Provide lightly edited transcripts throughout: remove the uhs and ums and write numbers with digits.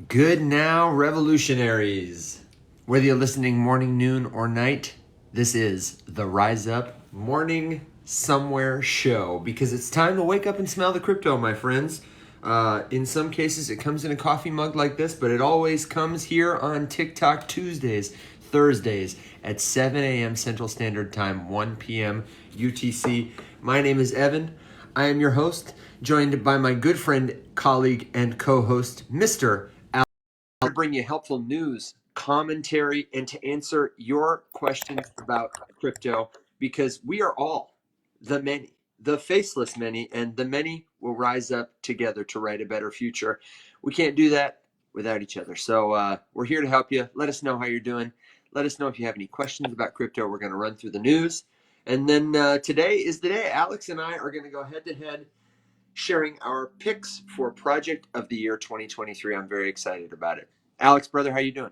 Good now, revolutionaries. Whether you're listening morning, noon, or night, this is the Rise Up Morning Somewhere show because it's time to wake up and smell the crypto, my friends. In some cases, it comes in a coffee mug like this, but it always comes here on TikTok Tuesdays, Thursdays at 7 a.m. Central Standard Time, 1 p.m. UTC. My name is Evan. I am your host, joined by my good friend, colleague, and co-host, Mr. To bring you helpful news, commentary, and to answer your questions about crypto because we are all the many, the faceless many, and the many will rise up together to write a better future. We can't do that without each other. So we're here to help you. Let us know how you're doing. Let us know if you have any questions about crypto. We're going to run through the news. And then today is the day Alex and I are going to go head to head sharing our picks for Project of the Year 2023. I'm very excited about it. Alex, brother, how you doing?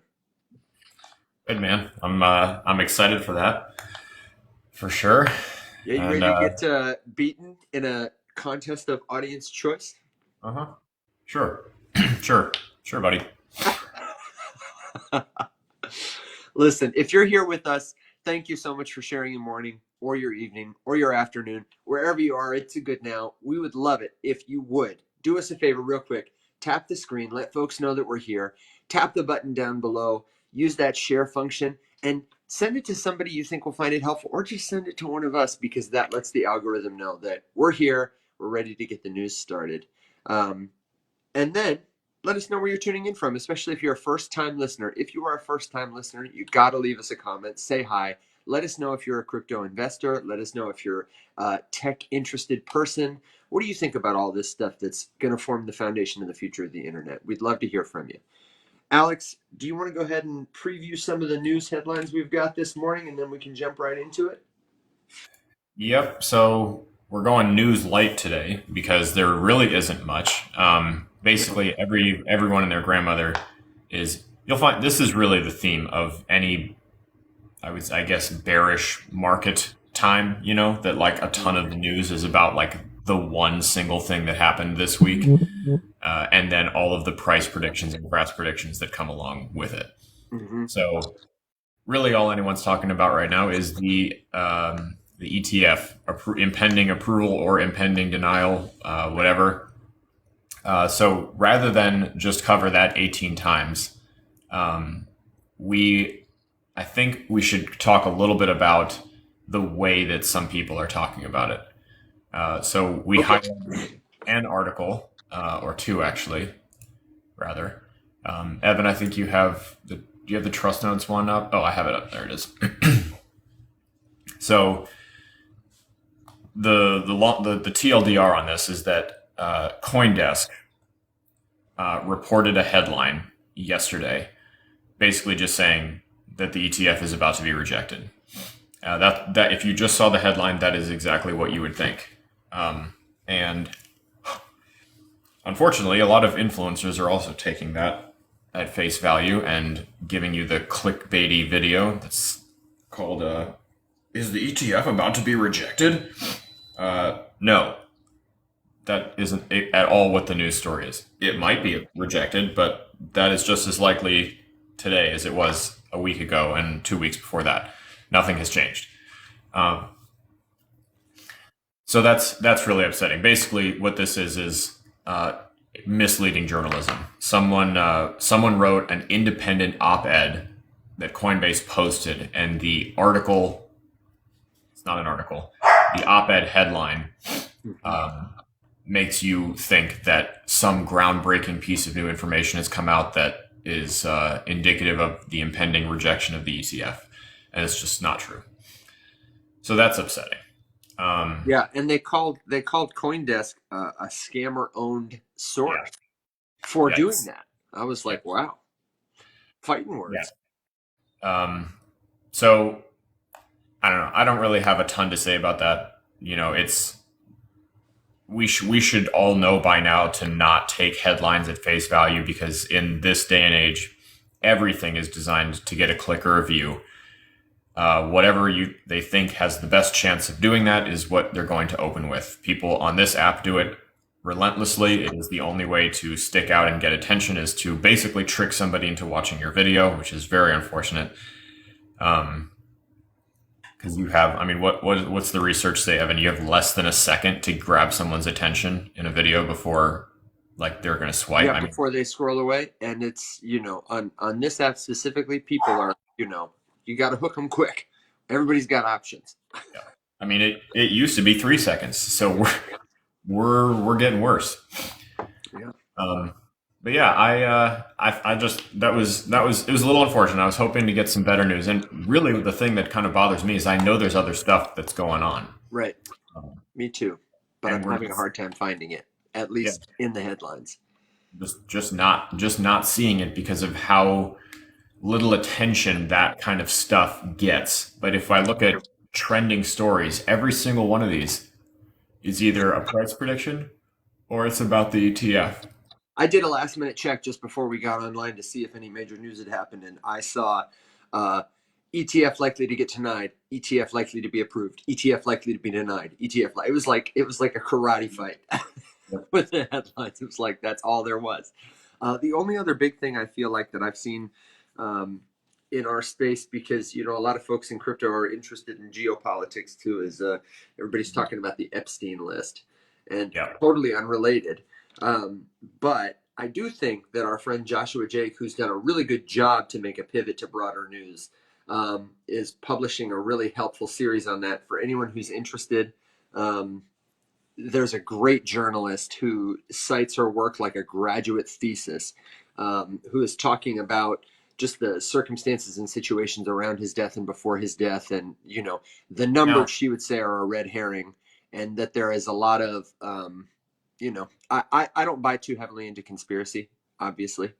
Good man. I'm excited for that, for sure. Yeah, you And ready to get beaten in a contest of audience choice? uh-huh. Sure. sure, buddy. Listen, if you're here with us, thank you so much for sharing your morning or your evening or your afternoon. Wherever you are, it's a good now. We would love it if you would. Do us a favor real quick. Tap the screen, let folks know that we're here. Tap the button down below. Use that share function and send it to somebody you think will find it helpful, or just send it to one of us because that lets the algorithm know that we're here. We're ready to get the news started. And then let us know where you're tuning in from, especially if you're a first-time listener. If you are a first-time listener, you got to leave us a comment, say hi. Let us know if you're a crypto investor. Let us know if you're a tech-interested person. What do you think about all this stuff that's going to form the foundation of the future of the internet? We'd love to hear from you. Alex, do you want to go ahead and preview some of the news headlines we've got this morning, and then we can jump right into it? Yep. So we're going news light today because there really isn't much. Basically, everyone and their grandmother is. You'll find this is really the theme of any, I guess, bearish market time. You know that like a ton of the news is about like the one single thing that happened this week, and then all of the price predictions and graphs predictions that come along with it. Mm-hmm. So really all anyone's talking about right now is the ETF impending approval or impending denial, whatever. So rather than just cover that 18 times, we I think we should talk a little bit about the way that some people are talking about it. So we Okay. highlighted an article or two actually, rather. Evan, I think do you have the trust notes one up? Oh, I have it up. There it is. So the TLDR on this is that CoinDesk reported a headline yesterday, basically just saying that the ETF is about to be rejected. That if you just saw the headline, that is exactly what you would think. And unfortunately, a lot of influencers are also taking that at face value and giving you the clickbaity video that's called "Is the ETF about to be rejected?" No, that isn't at all what the news story is. It might be rejected, but that is just as likely today as it was a week ago and 2 weeks before that. Nothing has changed. Um, so that's really upsetting. Basically, what this is misleading journalism. Someone wrote an independent op-ed that Coinbase posted, and the article, it's not an article, the op-ed headline makes you think that some groundbreaking piece of new information has come out that is indicative of the impending rejection of the ETF, and it's just not true. So that's upsetting. Yeah, and they called CoinDesk a scammer-owned Yeah. source for doing Yikes. that. I was like, Yikes. wow, fighting Yeah. words. So I don't know. I don't really have a ton to say about that. You know, it's we should all know by now to not take headlines at face value because in this day and age, everything is designed to get a click or a view. Whatever they think has the best chance of doing that is what they're going to open with. People on this app do it relentlessly. It is the only way to stick out and get attention, is to basically trick somebody into watching your video, which is very unfortunate. Because you have, I mean, what's the research say, Evan? You have less than a second to grab someone's attention in a video before, like, they're going to swipe. Yeah, I mean, before they scroll away. And it's, on this app specifically, people are, you got to hook them quick. Everybody's got options. yeah. I mean, it used to be 3 seconds, so we're getting worse. Yeah. But yeah, I just that was it was a little unfortunate. I was hoping to get some better news, and really the thing that kind of bothers me is I know there's other stuff that's going on. Right. Me too. But And I'm we're having a hard time finding it, at yeah, least in the headlines. just not seeing it because of how little attention that kind of stuff gets. But if I look at trending stories, every single one of these is either a price prediction or it's about the ETF. I did a last minute check just before we got online to see if any major news had happened, and I saw uh, ETF likely to get denied, ETF likely to be approved, ETF likely to be denied, ETF. It was like a karate fight with the headlines. It was like that's all there was. The only other big thing I feel like that I've seen um, in our space, because a lot of folks in crypto are interested in geopolitics too, is everybody's talking about the Epstein list, and Yeah. totally unrelated. Um, but I do think that our friend Joshua Jake, who's done a really good job to make a pivot to broader news, is publishing a really helpful series on that for anyone who's interested. Um, there's a great journalist who cites her work like a graduate thesis, who is talking about just the circumstances and situations around his death and before his death, and the numbers Now, she would say are a red herring, and that there is a lot of I don't buy too heavily into conspiracy, obviously,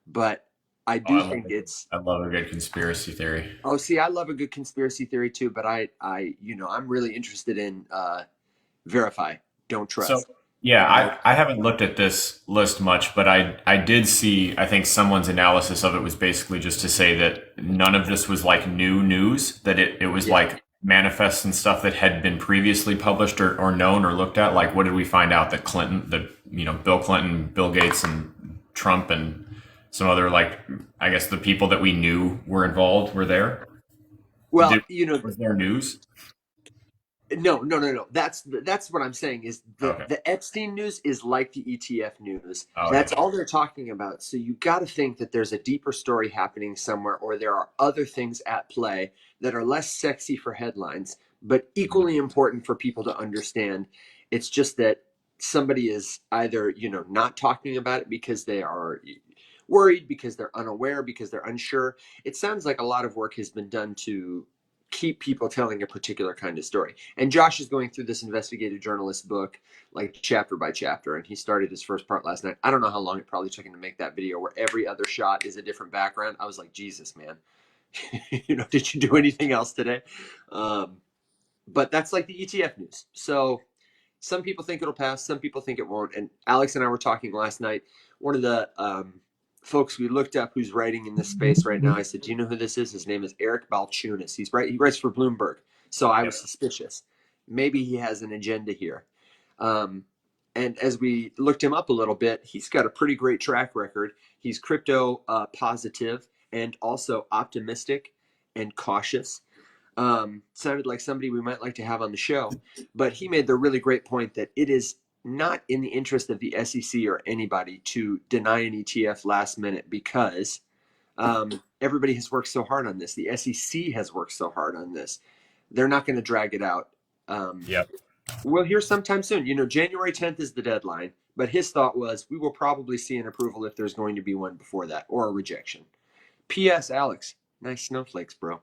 but I oh, do think it's. I love a good conspiracy theory. Oh, see, I love a good conspiracy theory too, but I'm really interested in verify, don't So trust. yeah, Right? I haven't looked at this list much, but I did see, I think someone's analysis of it was basically just to say that none of this was like new news, that it was Yeah. like manifests and stuff that had been previously published or known or looked at. Like, what did we find out that Bill Clinton, Bill Gates, and Trump and some other, like, I guess the people that we knew were involved were there? Well, Did, was there news? no, no, no, no. That's what I'm saying is the Okay. the Epstein news is like the ETF news. Oh, That's okay. all they're talking about. So you got to think that there's a deeper story happening somewhere, or there are other things at play that are less sexy for headlines, but Mhm. equally important for people to understand. It's just that somebody is either not talking about it because they are worried, because they're unaware, because they're unsure. It sounds like a lot of work has been done to keep people telling a particular kind of story. And Josh is going through this investigative journalist book, like chapter by chapter, and he started his first part last night. I don't know how long it probably took him to make that video where every other shot is a different background. I was like, Jesus, man. Did you do anything else today? Um, but that's like the ETF news. So some people think it'll pass, some people think it won't. And Alex and I were talking last night. One of the folks we looked up who's writing in this space right now, I said, "Do you know who this is?" His name is Eric Balchunas. He writes for Bloomberg. So I was Yep. suspicious. Maybe he has an agenda here. Um, and as we looked him up a little bit, he's got a pretty great track record. He's crypto positive and also optimistic and cautious. Sounded like somebody we might like to have on the show. But he made the really great point that it is not in the interest of the SEC or anybody to deny an ETF last minute, because everybody has worked so hard on this. The SEC has worked so hard on this. They're not going to drag it out. Um, Yep. we'll hear sometime soon. January 10th is the deadline. But his thought was we will probably see an approval if there's going to be one before that, or a rejection. P.S. Alex, nice snowflakes, bro.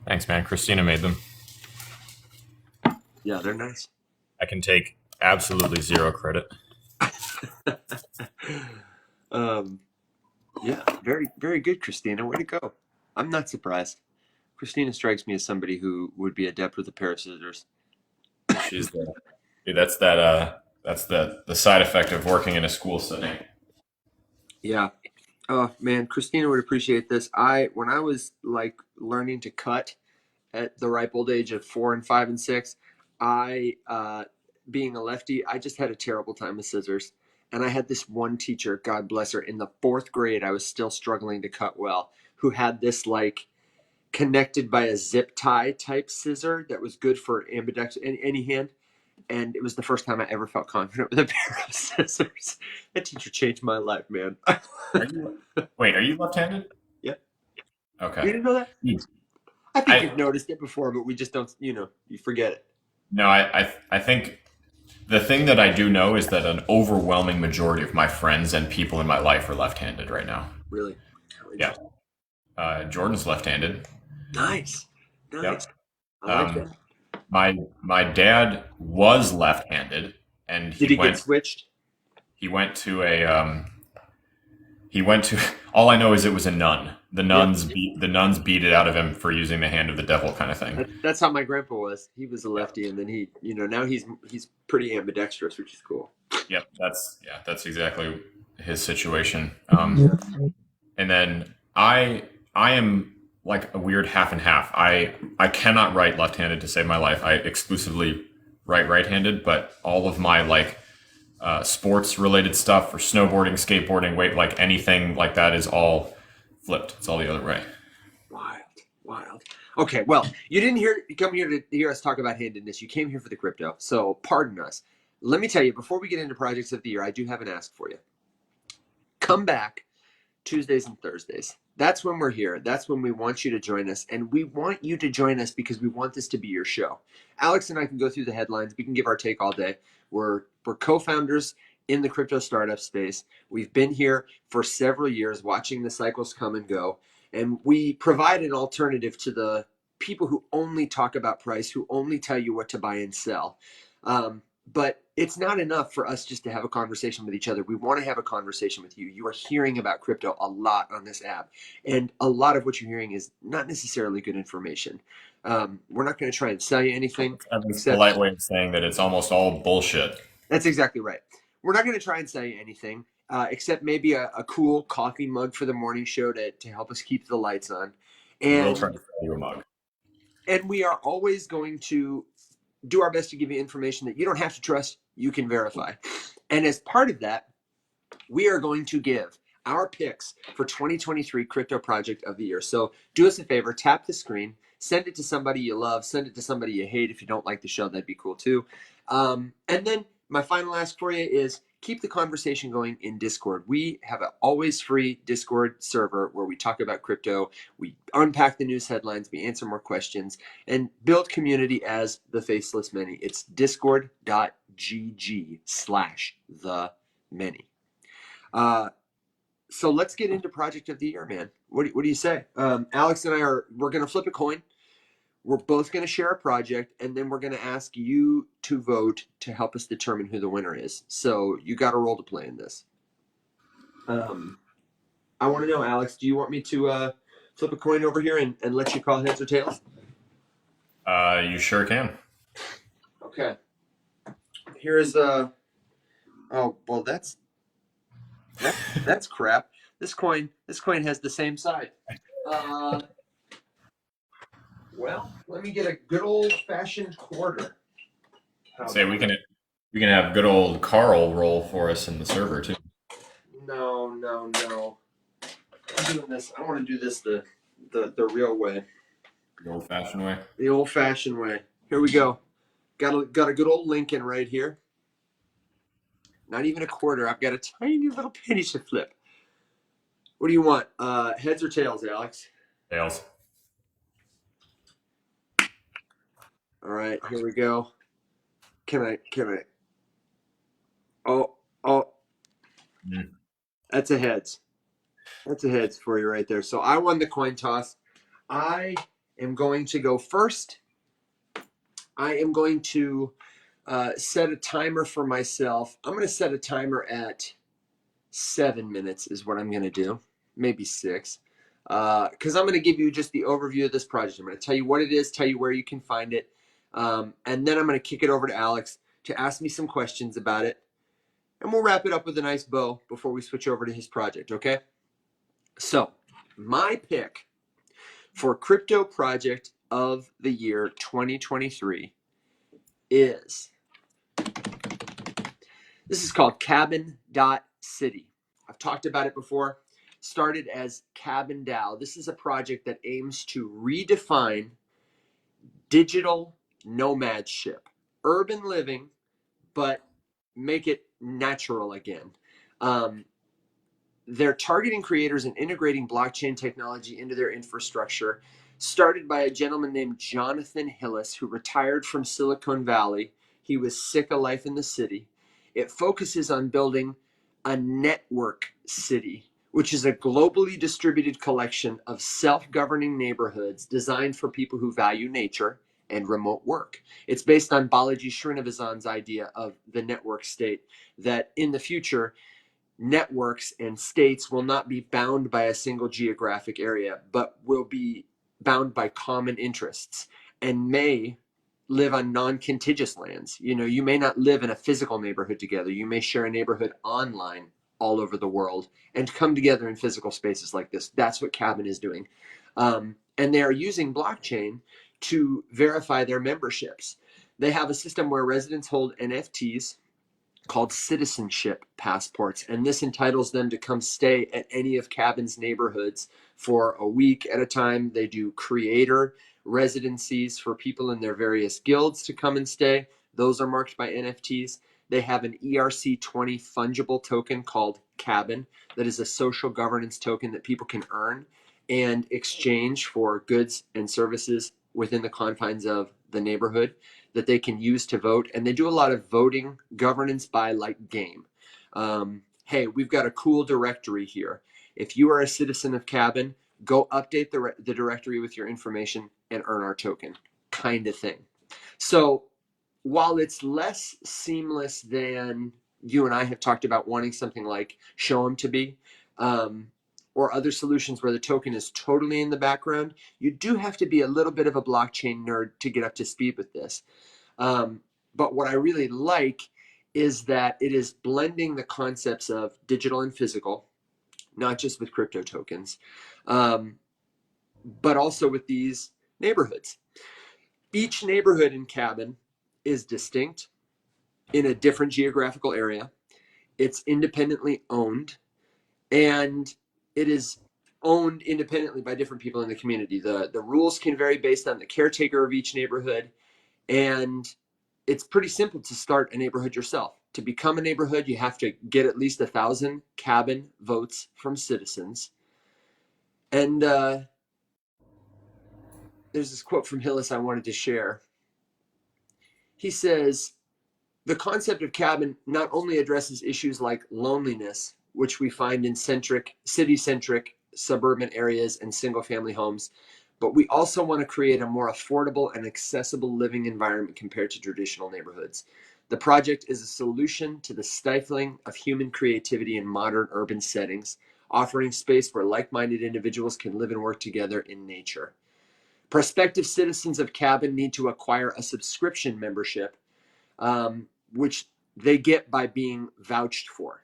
Thanks, man. Christina made them. Yeah, they're nice. I can take absolutely zero credit. um, yeah, very, very good, Christina. Way to go. I'm not surprised. Christina strikes me as somebody who would be adept with a pair of scissors. She's the dude, that's the side effect of working in a school setting. Yeah. Oh man, Christina would appreciate this. When I was like learning to cut at the ripe old age of 4 and 5 and 6, I being a lefty, I just had a terrible time with scissors. And I had this one teacher, God bless her, in the 4th grade, I was still struggling to cut well, who had this like connected by a zip tie type scissor that was good for ambidextrous, any hand. And it was the first time I ever felt confident with a pair of scissors. That teacher changed my life, man. Are you left-handed? Yeah. Okay. You didn't know that? Hmm. I think you've noticed it before, but we just don't, you forget it. No, I think the thing that I do know is that an overwhelming majority of my friends and people in my life are left-handed right now. Really? Yeah. Jordan's left-handed. Nice. Yep. I like that. My dad was left-handed, and Did he get switched? He went to a all I know is it was a nun. The nuns beat it out of him for using the hand of the devil kind of thing. That's how my grandpa was. He was a lefty, and then he, now he's pretty ambidextrous, which is cool. Yep, that's exactly his situation. And then I am like a weird half and half. I cannot write left-handed to save my life. I exclusively write right-handed, but all of my like sports related stuff for snowboarding, skateboarding, weight, like anything like that is all flipped. It's all the other way. Wild. Okay, well, you didn't come here to hear us talk about handedness. You came here for the crypto, so pardon us. Let me tell you, before we get into projects of the year, I do have an ask for you. Come back Tuesdays and Thursdays. That's when we're here. That's when we want you to join us. And we want you to join us because we want this to be your show. Alex and I can go through the headlines. We can give our take all day. We're co-founders in the crypto startup space. We've been here for several years watching the cycles come and go. And we provide an alternative to the people who only talk about price, who only tell you what to buy and sell. But it's not enough for us just to have a conversation with each other. We want to have a conversation with you. You are hearing about crypto a lot on this app. And a lot of what you're hearing is not necessarily good information. We're not going to try and sell you anything. That's a polite way of saying that it's almost all bullshit. That's exactly right. We're not going to try and sell you anything, except maybe a cool coffee mug for the morning show to help us keep the lights on. And we'll try to sell you a mug. And we are always going to do our best to give you information that you don't have to trust, you can verify. And as part of that, we are going to give our picks for 2023 Crypto Project of the Year. So do us a favor, tap the screen, send it to somebody you love, send it to somebody you hate. If you don't like the show, that'd be cool too. And then my final ask for you is keep the conversation going in Discord. We have an always free Discord server where we talk about crypto, we unpack the news headlines, we answer more questions, and build community as the Faceless Many. It's discord.gg/the-many. So let's get into Project of the Year, man. What do you say? Alex and we're going to flip a coin. We're both going to share a project, and then we're going to ask you to vote to help us determine who the winner is. So you got a role to play in this. I want to know, Alex, do you want me to flip a coin over here and let you call heads or tails? You sure can. Okay. Here's oh, well, that's crap. This coin has the same side. Well, let me get a good old-fashioned quarter. Say we can have good old Carl roll for us in the server too. No. I'm doing this. I want to do this the real way. The old-fashioned way. The old-fashioned way. Here we go. Got a good old Lincoln right here. Not even a quarter. I've got a tiny little penny to flip. What do you want? Heads or tails, Alex? Tails. All right, here we go. Can I? Oh. Mm. That's a heads. That's a heads for you right there. So I won the coin toss. I am going to go first. I am going to set a timer for myself. I'm going to set a timer at 7 minutes is what I'm going to do. Maybe 6. Because I'm going to give you just the overview of this project. I'm going to tell you what it is, tell you where you can find it. And then I'm going to kick it over to Alex to ask me some questions about it. And we'll wrap it up with a nice bow before we switch over to his project, okay? So, my pick for Crypto Project of the Year 2023 is This is called Cabin.City. I've talked about it before. Started as Cabin DAO. This is a project that aims to redefine digital nomadship, urban living, but make it natural again. Um, they're targeting creators and integrating blockchain technology into their infrastructure. Started by a gentleman named Jonathan Hillis, who retired from Silicon Valley. He was sick of life in the city. It focuses on building a network city, which is a globally distributed collection of self governing neighborhoods designed for people who value nature and remote work. It's based on Balaji Srinivasan's idea of the network state, that in the future, networks and states will not be bound by a single geographic area, but will be bound by common interests and may live on non-contiguous lands. You know, you may not live in a physical neighborhood together. You may share a neighborhood online all over the world and come together in physical spaces like this. That's what Cabin is doing. And they are using blockchain to verify their memberships. They have a system where residents hold NFTs called citizenship passports, and this entitles them to come stay at any of Cabin's neighborhoods for a week at a time. They do creator residencies for people in their various guilds to come and stay. Those are marked by NFTs. They have an ERC20 fungible token called Cabin that is a social governance token that people can earn and exchange for goods and services within the confines of the neighborhood that they can use to vote. And they do a lot of voting governance by like game. Hey, we've got a cool directory here. If you are a citizen of Cabin, go update the directory with your information and earn our token, kind of thing. So while it's less seamless than you and I have talked about wanting something like Shoup to be, or other solutions where the token is totally in the background, you do have to be a little bit of a blockchain nerd to get up to speed with this. But what I really like is that it is blending the concepts of digital and physical, not just with crypto tokens, but also with these neighborhoods. Each neighborhood in Cabin is distinct in a different geographical area. It's independently owned, and it is owned independently by different people in the community. The rules can vary based on the caretaker of each neighborhood, and it's pretty simple to start a neighborhood yourself. To become a neighborhood, you have to get at least 1,000 Cabin votes from citizens. And there's this quote from Hillis I wanted to share. He says, the concept of Cabin not only addresses issues like loneliness, which we find in city-centric suburban areas and single-family homes, but we also want to create a more affordable and accessible living environment compared to traditional neighborhoods. The project is a solution to the stifling of human creativity in modern urban settings, offering space where like-minded individuals can live and work together in nature. Prospective citizens of Cabin need to acquire a subscription membership, which they get by being vouched for.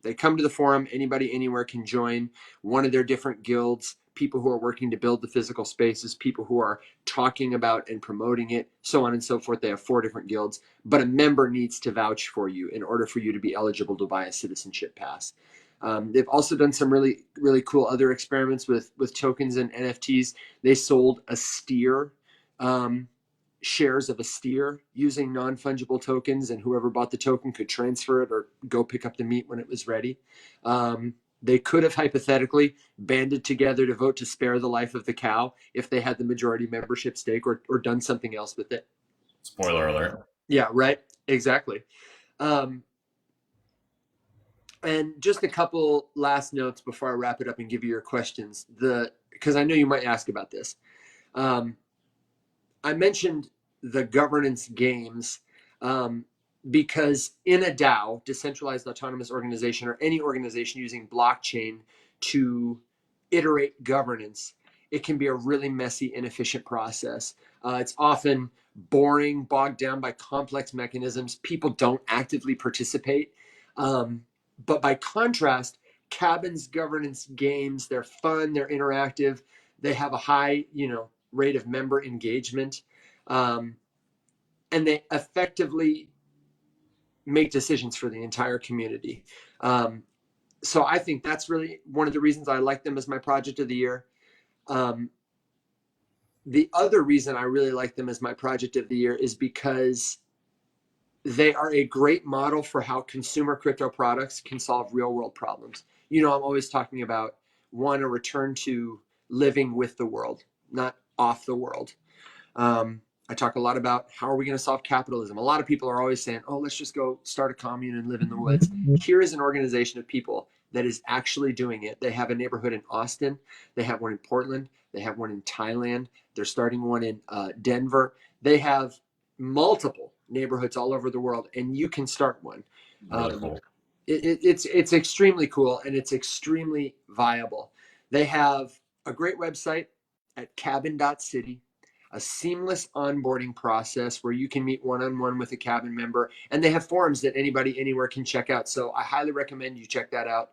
They come to the forum, anybody anywhere can join one of their different guilds, people who are working to build the physical spaces, people who are talking about and promoting it, so on and so forth. They have 4 different guilds, but a member needs to vouch for you in order for you to be eligible to buy a citizenship pass. They've also done some really, really cool other experiments with tokens and NFTs. They sold a steer, shares of a steer using non-fungible tokens, and whoever bought the token could transfer it or go pick up the meat when it was ready. They could have hypothetically banded together to vote to spare the life of the cow if they had the majority membership stake, or done something else with it. Spoiler alert. Yeah, right. Exactly. And just a couple last notes before I wrap it up and give you your questions. Because I know you might ask about this. I mentioned the governance games because in a DAO, decentralized autonomous organization, or any organization using blockchain to iterate governance, it can be a really messy, inefficient process. It's often boring, bogged down by complex mechanisms. People don't actively participate. But by contrast, Cabin's governance games, they're fun, they're interactive, they have a high, rate of member engagement, and they effectively make decisions for the entire community. Um, so I think that's really one of the reasons I like them as my project of the year. Um, the other reason I really like them as my project of the year is because they are a great model for how consumer crypto products can solve real world problems. I'm always talking about a return to living with the world, not off the world. I talk a lot about how are we going to solve capitalism. A lot of people are always saying, oh, let's just go start a commune and live in the woods. Here is an organization of people that is actually doing it. They have a neighborhood in Austin. They have one in Portland. They have one in Thailand. They're starting one in Denver. They have multiple neighborhoods all over the world, and you can start one. Really cool. It's extremely cool, and it's extremely viable. They have a great website at cabin.city, a seamless onboarding process where you can meet one-on-one with a cabin member, and they have forums that anybody anywhere can check out. So I highly recommend you check that out.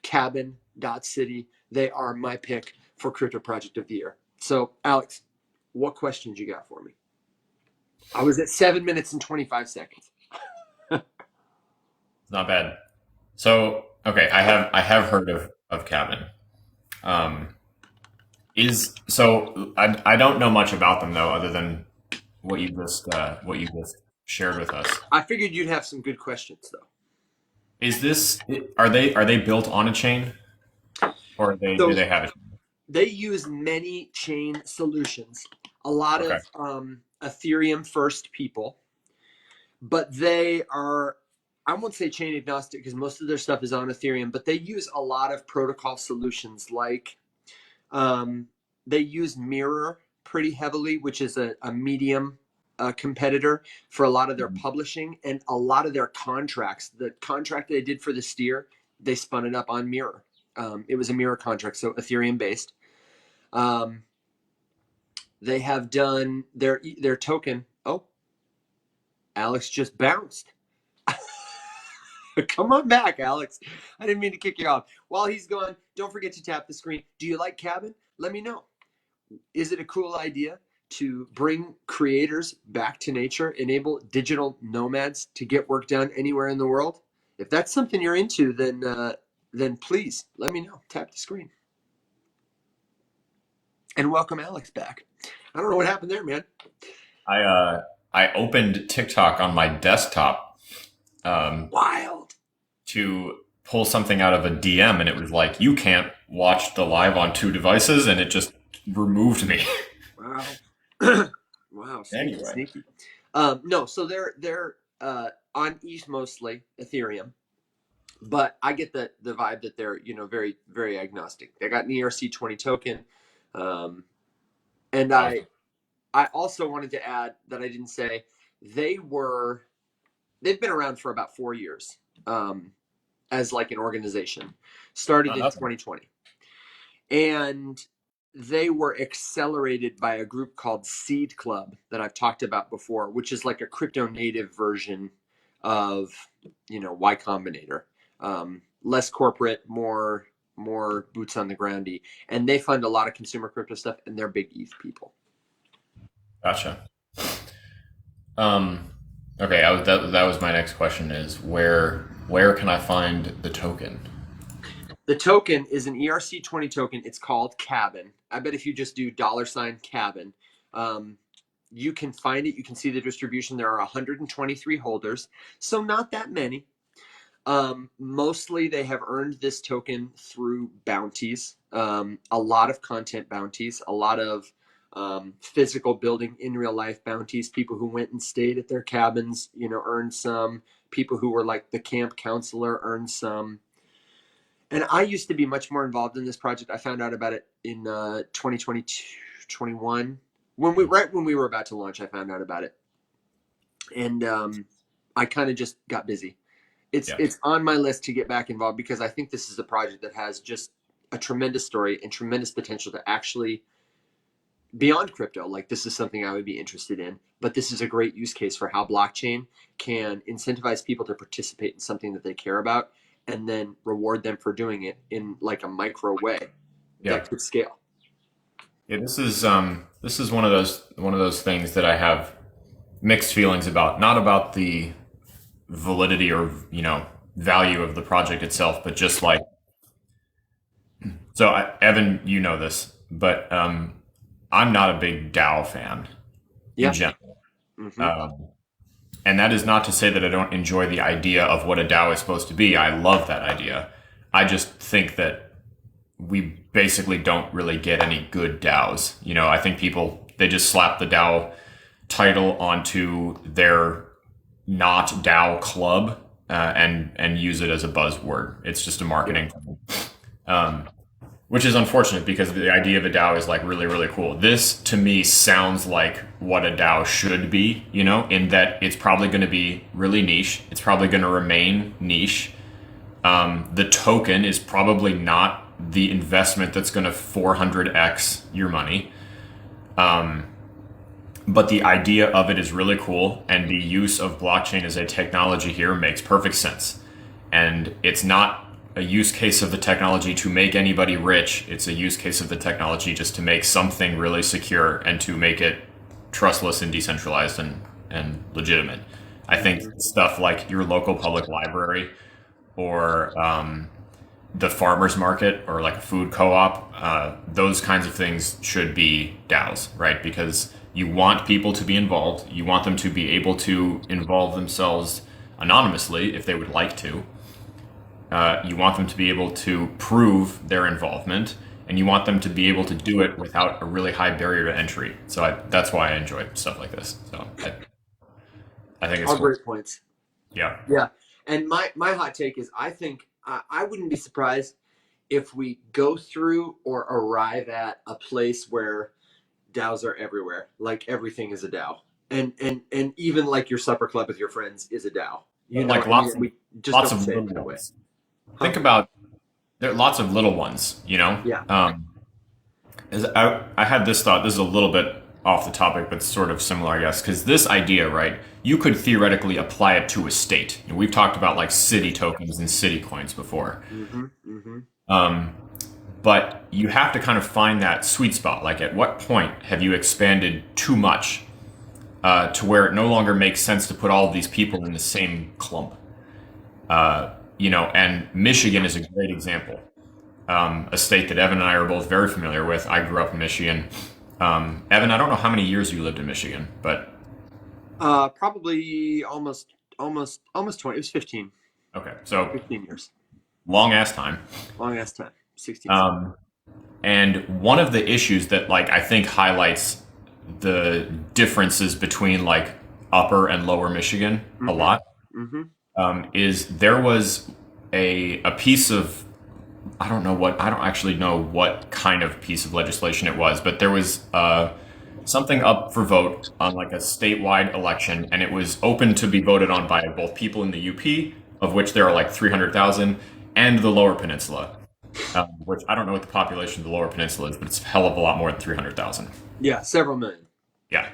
Cabin.city. They are my pick for Crypto Project of the Year. So Alex, what questions you got for me? I was at 7 minutes and 25 seconds. Not bad. So, okay, I have heard of Cabin. Um, I don't know much about them though, other than what you just shared with us. I figured you'd have some good questions though. Is this are they built on a chain, or So do they have it? they use many chain solutions. A lot Okay. of Ethereum first people, but they are, I won't say chain agnostic because most of their stuff is on Ethereum, but they use a lot of protocol solutions like um, they use Mirror pretty heavily, which is a medium competitor for a lot of their publishing and a lot of their contracts. The contract they did for the steer, they spun it up on Mirror. It was a Mirror contract, so Ethereum based. Um, they have done their token. Oh, Alex just bounced. Come on back, Alex. I didn't mean to kick you off. While he's gone, don't forget to tap the screen. Do you like Cabin? Let me know. Is it a cool idea to bring creators back to nature, enable digital nomads to get work done anywhere in the world? If that's something you're into, then please let me know. Tap the screen. And welcome Alex back. I don't know what happened there, man. I opened TikTok on my desktop Wild. to pull something out of a DM, and it was like, you can't watch the live on two devices, and it just removed me. Wow. Wow. Sneaky, Anyway. sneaky. No, so they're on ETH mostly, Ethereum. But I get the vibe that they're very very agnostic. They got an ERC20 token, um, and I also wanted to add that I didn't say they've been around for about 4 years as like an organization, started in 2020, and they were accelerated by a group called Seed Club that I've talked about before, which is like a crypto native version of Y Combinator. Less corporate, more boots on the groundy, and they fund a lot of consumer crypto stuff, and they're big ETH people. Gotcha. Um, okay, that was my next question is where can I find the token? The token is an ERC20 token. It's called Cabin. I bet if you just do $Cabin, you can find it. You can see the distribution. There are 123 holders, so not that many. Mostly they have earned this token through bounties, a lot of content bounties, a lot of physical building in real life bounties. People who went and stayed at their cabins, earned some. People who were like the camp counselor earned some. And I used to be much more involved in this project. I found out about it in 2022, 21. Right when we were about to launch, I found out about it. And I kind of just got busy. It's on my list to get back involved because I think this is a project that has just a tremendous story and tremendous potential to actually beyond crypto. Like this is something I would be interested in, but this is a great use case for how blockchain can incentivize people to participate in something that they care about and then reward them for doing it in like a micro way that could scale. Yeah, this is one of those things that I have mixed feelings about not about the validity or value of the project itself, but just like Evan, you know this, but I'm not a big DAO fan in Yeah. general. Hmm. Um, and that is not to say that I don't enjoy the idea of what a DAO is supposed to be. I love that idea. I just think that we basically don't really get any good DAOs. I think people, they just slap the DAO title onto their not DAO club and use it as a buzzword. It's just a marketing thing. Which is unfortunate because the idea of a DAO is like really, really cool. This to me sounds like what a DAO should be, in that it's probably going to be really niche. It's probably going to remain niche. The token is probably not the investment that's going to 400x your money. But the idea of it is really cool, and the use of blockchain as a technology here makes perfect sense. And it's not a use case of the technology to make anybody rich. It's a use case of the technology just to make something really secure and to make it trustless and decentralized and legitimate. I think stuff like your local public library or the farmer's market or like a food co-op, those kinds of things should be DAOs, right? Because you want people to be involved. You want them to be able to involve themselves anonymously if they would like to. You want them to be able to prove their involvement, and you want them to be able to do it without a really high barrier to entry. So that's why I enjoy stuff like this. So I think it's All cool. great points. Yeah. Yeah. And my hot take is I think I wouldn't be surprised if we go through or arrive at a place where DAOs are everywhere. Like everything is a DAO. And even like your supper club with your friends is a DAO. Like We just lots don't of say it little that way. ones. Think about there are lots of little ones, Yeah. I had this thought. This is a little bit off the topic, but sort of similar, I guess, because this idea, right? You could theoretically apply it to a state. We've talked about like city tokens and city coins before, but you have to kind of find that sweet spot. Like, at what point have you expanded too much to where it no longer makes sense to put all of these people in the same clump? And Michigan is a great example. A state that Evan and I are both very familiar with. I grew up in Michigan. Evan, I don't know how many years you lived in Michigan, but Probably almost 20. It was 15. okay, so 15 years. long ass time. Long ass time. 16. And one of the issues that like I think highlights the differences between like upper and lower Michigan a lot is there was a piece of I don't actually know what kind of piece of legislation it was, but there was something up for vote on like a statewide election, and it was open to be voted on by both people in the UP, of which there are like 300,000, and the Lower Peninsula, which I don't know what the population of the Lower Peninsula is, but it's a hell of a lot more than 300,000. Yeah, several million. Yeah.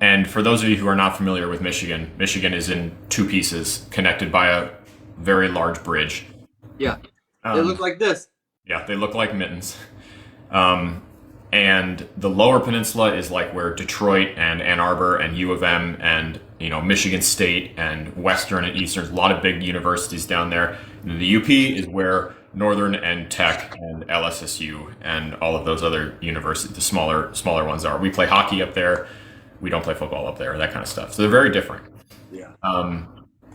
And for those of you who are not familiar with Michigan, Michigan is in two pieces connected by a very large bridge. Yeah. They look like this. Yeah, they look like mittens. And the Lower Peninsula is like where Detroit and Ann Arbor and U of M and Michigan State and Western and Eastern, a lot of big universities down there. And the UP is where Northern and Tech and LSSU and all of those other universities, the smaller ones are. We play hockey up there. We don't play football up there, that kind of stuff. So they're very different. Yeah.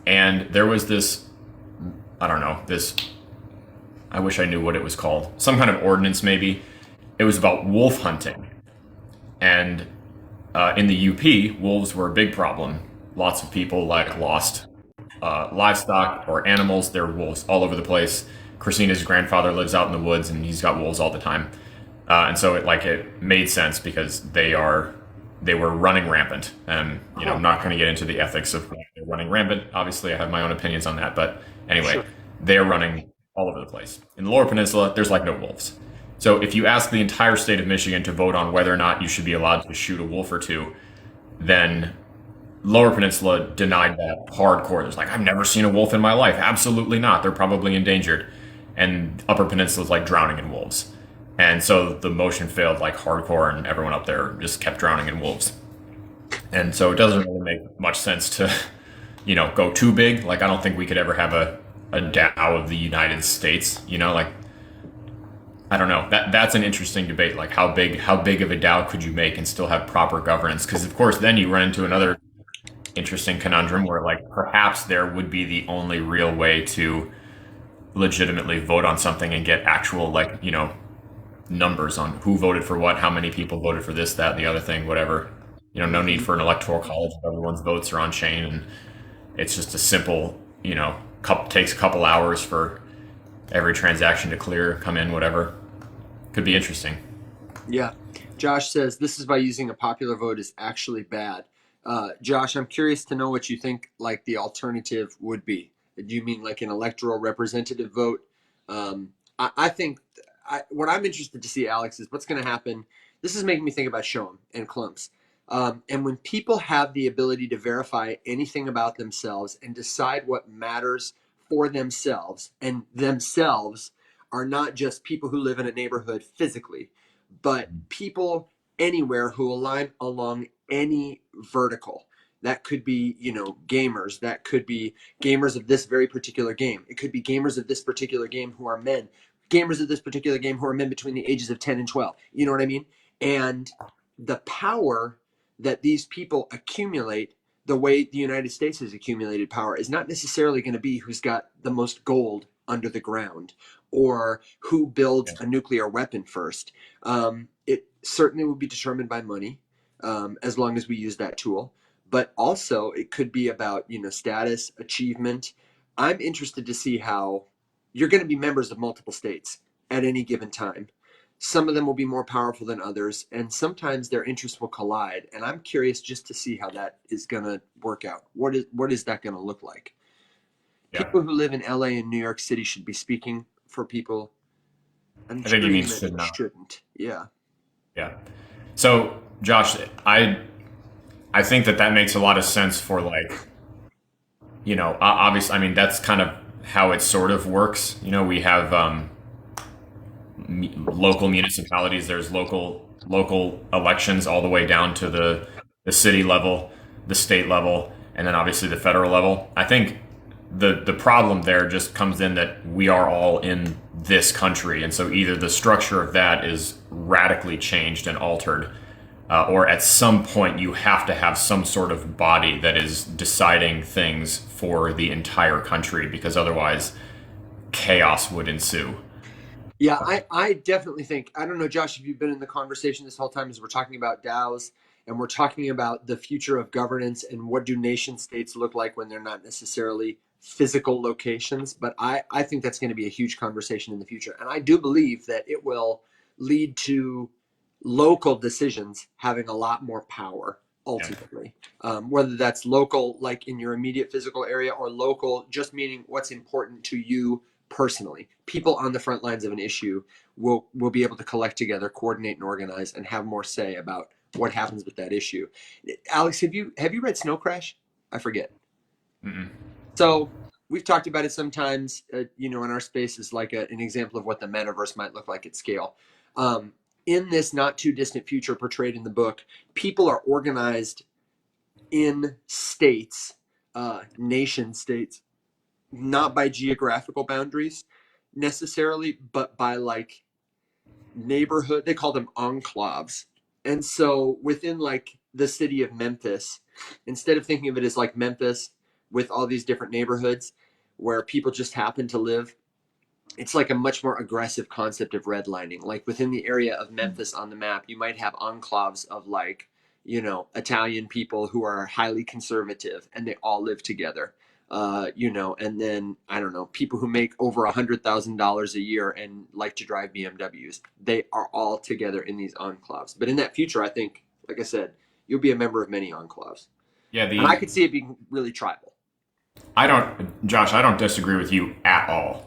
And there was this, I wish I knew what it was called. Some kind of ordinance, maybe. It was about wolf hunting. And in the UP, wolves were a big problem. Lots of people lost livestock or animals. There were wolves all over the place. Christina's grandfather lives out in the woods, and he's got wolves all the time. And so it made sense because they were running rampant. And I'm not going to get into the ethics of why they're running rampant. Obviously, I have my own opinions on that. But anyway, sure. They're running all over the place. In the Lower Peninsula, there's no wolves. So if you ask the entire state of Michigan to vote on whether or not you should be allowed to shoot a wolf or two, then Lower Peninsula denied that hardcore. There's I've never seen a wolf in my life. Absolutely not. They're probably endangered. And Upper Peninsula is drowning in wolves. And so the motion failed hardcore, and everyone up there just kept drowning in wolves. And so it doesn't really make much sense to, go too big. Like I don't think we could ever have a DAO of the United States. Like I don't know. That's an interesting debate. Like how big of a DAO could you make and still have proper governance? Because of course then you run into another interesting conundrum where like perhaps there would be the only real way to legitimately vote on something and get actual like numbers on who voted for what, how many people voted for this, that, and the other thing, whatever. No need Hmm. for an electoral college if everyone's votes are on chain and it's just a simple, takes a couple hours for every transaction to clear, come in, whatever. Could be interesting. Yeah. Josh says this is by using a popular vote is actually bad. Josh, I'm curious to know what you think like the alternative would be. Do you mean like an electoral representative vote? I think what I'm interested to see, Alex, is what's going to happen. This is making me think about Shoup and clumps. And when people have the ability to verify anything about themselves and decide what matters for themselves, and themselves are not just people who live in a neighborhood physically, but people anywhere who align along any vertical. That could be, gamers. That could be gamers of this very particular game. It could be gamers of this particular game who are men. Gamers of this particular game who are men between the ages of 10 and 12. You know what I mean? And the power that these people accumulate, the way the United States has accumulated power, is not necessarily going to be who's got the most gold under the ground or who builds Yeah. a nuclear weapon first. It certainly will be determined by money, as long as we use that tool. But also, it could be about status, achievement. I'm interested to see how you're going to be members of multiple states at any given time. Some of them will be more powerful than others, and sometimes their interests will collide. And I'm curious just to see how that is going to work out. What is that going to look like? Yeah. People who live in LA and New York City should be speaking for people. I'm I think sure he you means meant should not. shouldn't. Yeah. Yeah. So, Josh, I think that makes a lot of sense for like, obviously, I mean, that's kind of how it sort of works. We have local municipalities. There's local elections all the way down to the city level, the state level, and then obviously the federal level. I think the problem there just comes in that we are all in this country, and so either the structure of that is radically changed and altered, or at some point you have to have some sort of body that is deciding things for the entire country, because otherwise chaos would ensue. Yeah, I definitely think, I don't know, Josh, if you've been in the conversation this whole time as we're talking about DAOs and we're talking about the future of governance and what do nation states look like when they're not necessarily physical locations. But I think that's going to be a huge conversation in the future. And I do believe that it will lead to local decisions having a lot more power Yeah. ultimately. Whether that's local, like in your immediate physical area, or local, just meaning what's important to you personally. People on the front lines of an issue will be able to collect together, coordinate, and organize, and have more say about what happens with that issue. Alex, have you read Snow Crash? I forget. Mm-mm. So we've talked about it sometimes. In our space is like an example of what the metaverse might look like at scale. Um, in this not too distant future portrayed in the book, people are organized in states, nation states, not by geographical boundaries necessarily, but by like neighborhood. They call them enclaves. And so within like the city of Memphis, instead of thinking of it as like Memphis with all these different neighborhoods where people just happen to live, it's like a much more aggressive concept of redlining. Like within the area of Memphis on the map, you might have enclaves of like, Italian people who are highly conservative and they all live together. And then I don't know, people who make over $100,000 a year and like to drive BMWs. They are all together in these enclaves. But in that future, I think, like I said, you'll be a member of many enclaves, Yeah, and I the could see it being really tribal. I don't, Josh. I don't disagree with you at all.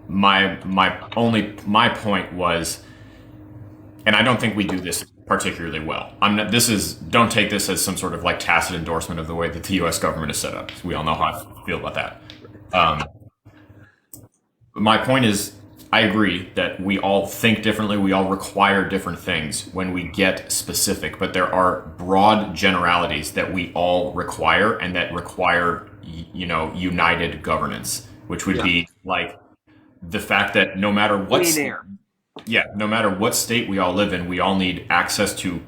My point was, and I don't think we do this particularly well. I'm not. This is Don't take this as some sort of like tacit endorsement of the way that the U.S. government is set up. We all know how I feel about that. Um, my point is, I agree that we all think differently. We all require different things when we get specific, but there are broad generalities that we all require and that require, united governance, which would Yeah. be like the fact that Clean air. no matter what state we all live in, we all need access to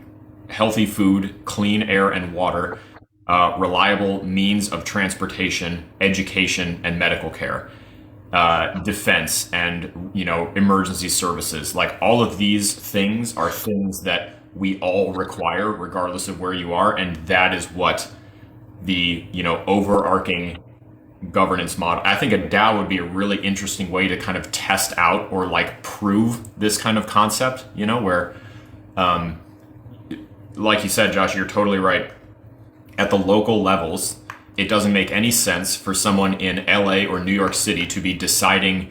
healthy food, clean air and water, reliable means of transportation, education, and medical care, defense, and emergency services. Like all of these things are things that we all require, regardless of where you are, and that is what the overarching governance model. I think a DAO would be a really interesting way to kind of test out or like prove this kind of concept. Where, like you said, Josh, you're totally right. At the local levels, it doesn't make any sense for someone in LA or New York City to be deciding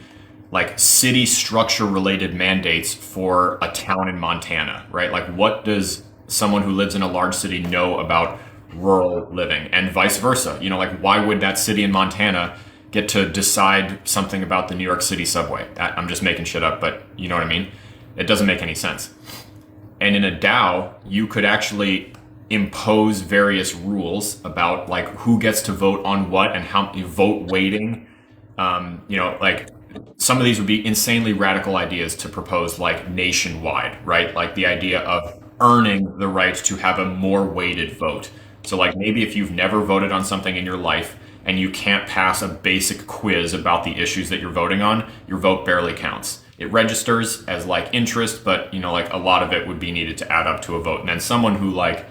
like city structure related mandates for a town in Montana, right? Like, what does someone who lives in a large city know about rural living, and vice versa? Like, why would that city in Montana get to decide something about the New York City subway? I'm just making shit up, but you know what I mean? It doesn't make any sense. And in a DAO, you could actually impose various rules about like who gets to vote on what and how vote weighting. Like some of these would be insanely radical ideas to propose like nationwide, right? Like the idea of earning the right to have a more weighted vote. So like maybe if you've never voted on something in your life and you can't pass a basic quiz about the issues that you're voting on, your vote barely counts. It registers as like interest, but like a lot of it would be needed to add up to a vote. And then someone who like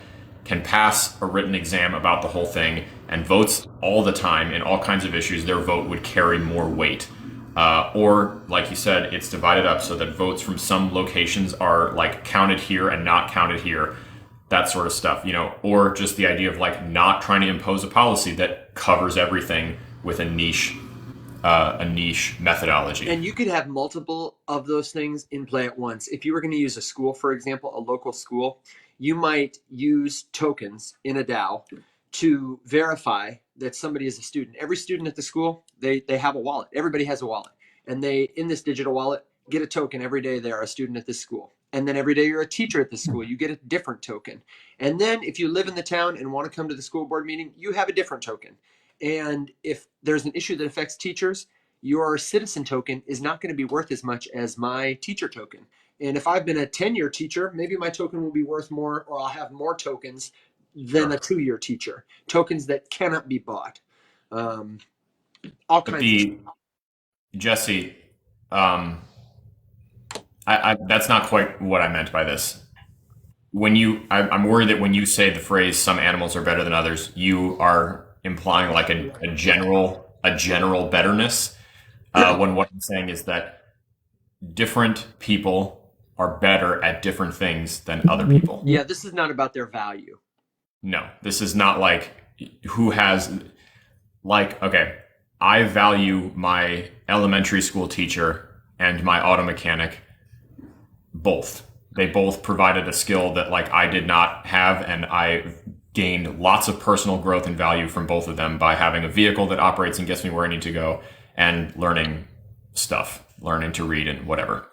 can pass a written exam about the whole thing and votes all the time in all kinds of issues, their vote would carry more weight. Or, like you said, it's divided up so that votes from some locations are like counted here and not counted here, that sort of stuff, or just the idea of like not trying to impose a policy that covers everything with a niche methodology. And you could have multiple of those things in play at once. If you were going to use a school, for example, a local school, you might use tokens in a DAO to verify that somebody is a student. Every student at the school, they have a wallet. Everybody has a wallet. And they, in this digital wallet, get a token every day they're a student at this school. And then every day you're a teacher at the school, you get a different token. And then if you live in the town and want to come to the school board meeting, you have a different token. And if there's an issue that affects teachers, your citizen token is not going to be worth as much as my teacher token. And if I've been a 10-year teacher, maybe my token will be worth more, or I'll have more tokens than a 2-year teacher. Tokens that cannot be bought. All But kinds of Jesse, that's not quite what I meant by this. I'm worried that when you say the phrase "some animals are better than others," you are implying like a general betterness. When what I'm saying is that different people are better at different things than other people. Yeah, this is not about their value. No, this is not like who has like, okay, I value my elementary school teacher and my auto mechanic both. They both provided a skill that like I did not have, and I gained lots of personal growth and value from both of them by having a vehicle that operates and gets me where I need to go, and learning stuff, learning to read and whatever.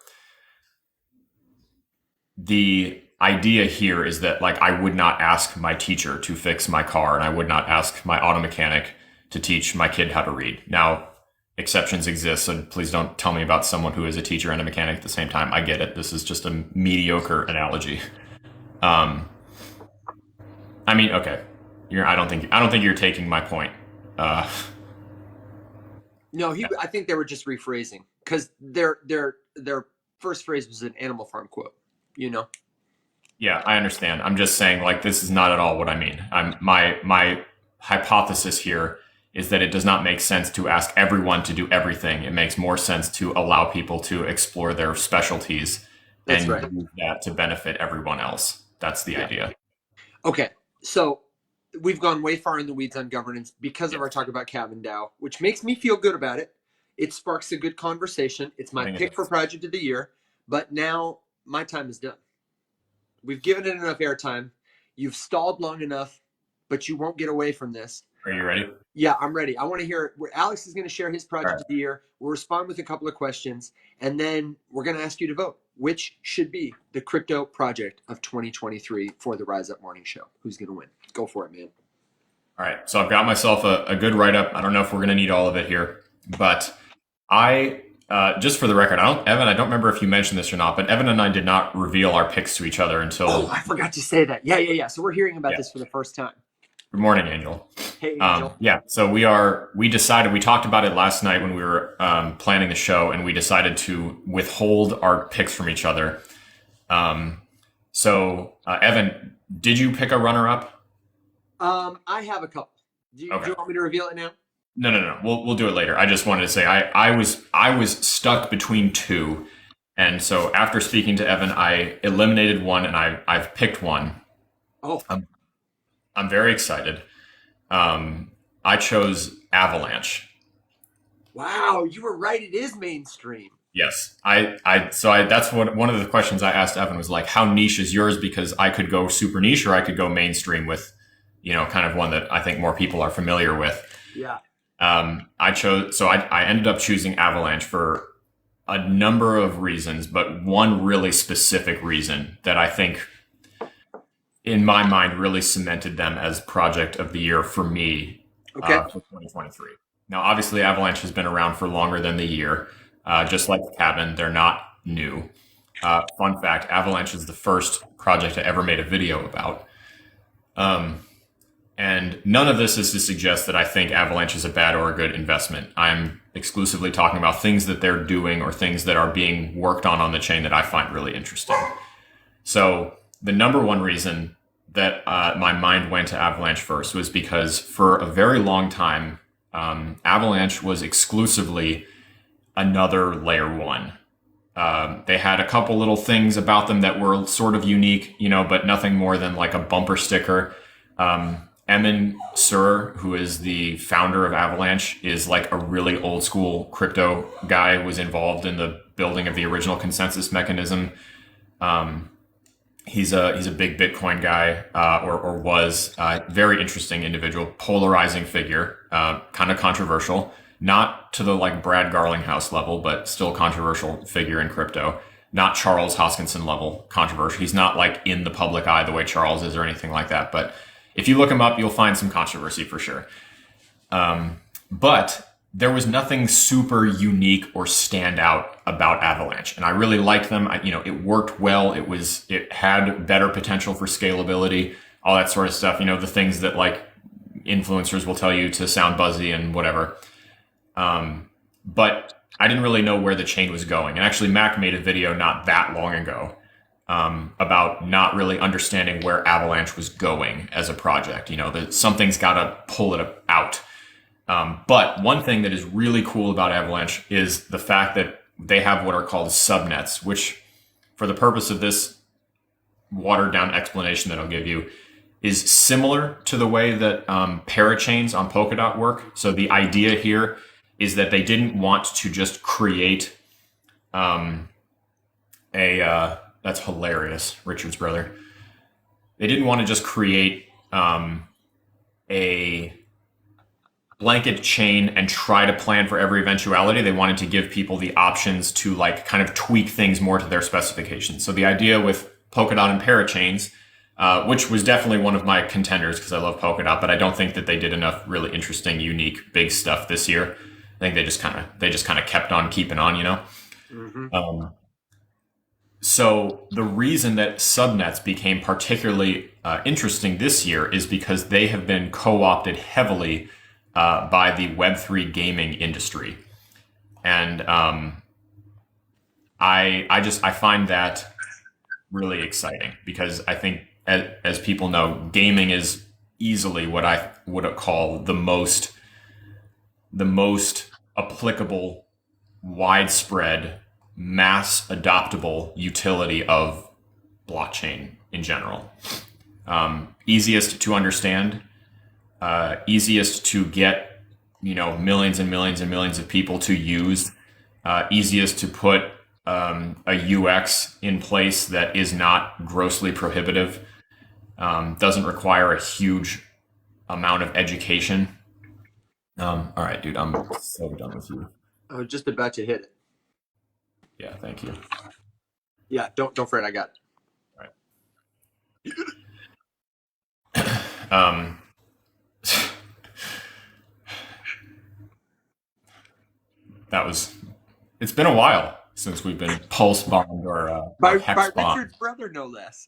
The idea here is that like I would not ask my teacher to fix my car, and I would not ask my auto mechanic to teach my kid how to read. Now, exceptions exist, so please don't tell me about someone who is a teacher and a mechanic at the same time. I get it. This is just a mediocre analogy. I mean, okay. I don't think you're taking my point. No, I think they were just rephrasing because their first phrase was an Animal Farm quote. Yeah, I understand. I'm just saying, like, this is not at all what I mean. My hypothesis here is that it does not make sense to ask everyone to do everything. It makes more sense to allow people to explore their specialties. That's and right. use that to benefit everyone else. That's the idea. Okay, so we've gone way far in the weeds on governance because of Yeah. our talk about Cabin Dow, which makes me feel good about it. It sparks a good conversation. It's I my think it pick for is. project of the year, but now my time is done. We've given it enough airtime. You've stalled long enough, but you won't get away from this. Are you ready? Yeah, I'm ready. I want to hear Alex is going to share his All project right. of the year. We'll respond with a couple of questions, and then we're going to ask you to vote. Which should be the crypto project of 2023 for the Rise Up Morning Show? Who's going to win? Go for it, man. All right. So I've got myself a good write up. I don't know if we're going to need all of it here, but I, just for the record, Evan, I don't remember if you mentioned this or not, but Evan and I did not reveal our picks to each other Oh, until, I forgot to say that. Yeah. So we're hearing about yeah. this for the first time. Good morning, Angel. Hey, Angel. Yeah. So we decided, we talked about it last night when we were planning the show, and we decided to withhold our picks from each other. Evan, did you pick a runner up? I have a couple. Do you want me to reveal it now? No. We'll do it later. I just wanted to say I was stuck between two, and so after speaking to Evan, I eliminated one, and I've picked one. Oh, I'm very excited. I chose Avalanche. wow, you were right. It is mainstream. Yes, that's what one of the questions I asked Evan was like, how niche is yours? Because I could go super niche, or I could go mainstream with, kind of one that I think more people are familiar with. Yeah. I ended up choosing Avalanche for a number of reasons, but one really specific reason that I think, in my mind, really cemented them as project of the year for me for 2023. Now, obviously, Avalanche has been around for longer than the year. Just like the cabin, they're not new. Fun fact, Avalanche is the first project I ever made a video about. And none of this is to suggest that I think Avalanche is a bad or a good investment. I'm exclusively talking about things that they're doing or things that are being worked on the chain that I find really interesting. So the number one reason that my mind went to Avalanche first was because for a very long time, Avalanche was exclusively another layer one. They had a couple little things about them that were sort of unique, but nothing more than like a bumper sticker. Emin Sur, who is the founder of Avalanche, is like a really old school crypto guy, was involved in the building of the original consensus mechanism. He's a big Bitcoin guy, or was very interesting individual, polarizing figure, kind of controversial, not to the like Brad Garlinghouse level, but still controversial figure in crypto. Not Charles Hoskinson level controversial. He's not like in the public eye the way Charles is or anything like that. But if you look him up, you'll find some controversy for sure. But there was nothing super unique or stand out about Avalanche, and I really liked them. It worked well. It had better potential for scalability, all that sort of stuff. The things that like influencers will tell you to sound buzzy and whatever. But I didn't really know where the chain was going. And actually, Mac made a video not that long ago about not really understanding where Avalanche was going as a project. That something's got to pull it out. But one thing that is really cool about Avalanche is the fact that they have what are called subnets, which, for the purpose of this watered down explanation that I'll give you, is similar to the way that parachains on Polkadot work. So the idea here is that they didn't want to just create that's hilarious, Richard's brother. They didn't want to just create a blanket chain and try to plan for every eventuality. They wanted to give people the options to like kind of tweak things more to their specifications. So the idea with Polkadot and parachains, which was definitely one of my contenders because I love Polkadot, but I don't think that they did enough really interesting, unique, big stuff this year. I think they just kind of kept on keeping on, Mm-hmm. So the reason that subnets became particularly interesting this year is because they have been co-opted heavily by the Web3 gaming industry, and I find that really exciting because I think, as people know, gaming is easily what I would call the most applicable, widespread, mass adoptable utility of blockchain in general. Easiest to understand, easiest to get, millions and millions and millions of people to use, easiest to put a UX in place that is not grossly prohibitive, doesn't require a huge amount of education. All right, dude, I'm so done with you. I was just about to hit it. Yeah, thank you. Yeah, don't fret, I got it. All right. That was. It's been a while since we've been pulse bombed or By hex bombed. Richard's brother, no less.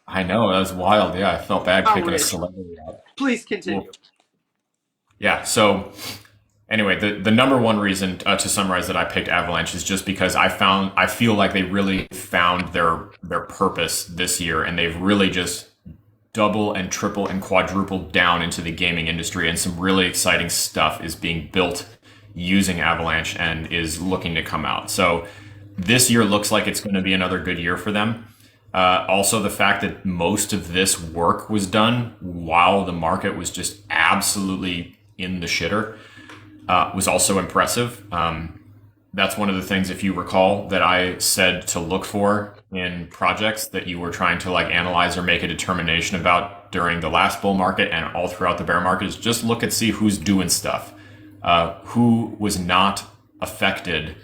I know that was wild. Yeah, I felt bad Oh, kicking a Rich, celebrity out. please Well, continue. yeah. So anyway, the number one reason to summarize that I picked Avalanche is just because I feel like they really found their purpose this year, and they've really just double and triple and quadrupled down into the gaming industry, and some really exciting stuff is being built using Avalanche and is looking to come out. So this year looks like it's going to be another good year for them. Also, the fact that most of this work was done while the market was just absolutely in the shitter was also impressive. That's one of the things, if you recall, that I said to look for in projects that you were trying to like analyze or make a determination about during the last bull market and all throughout the bear market is just look and see who's doing stuff, who was not affected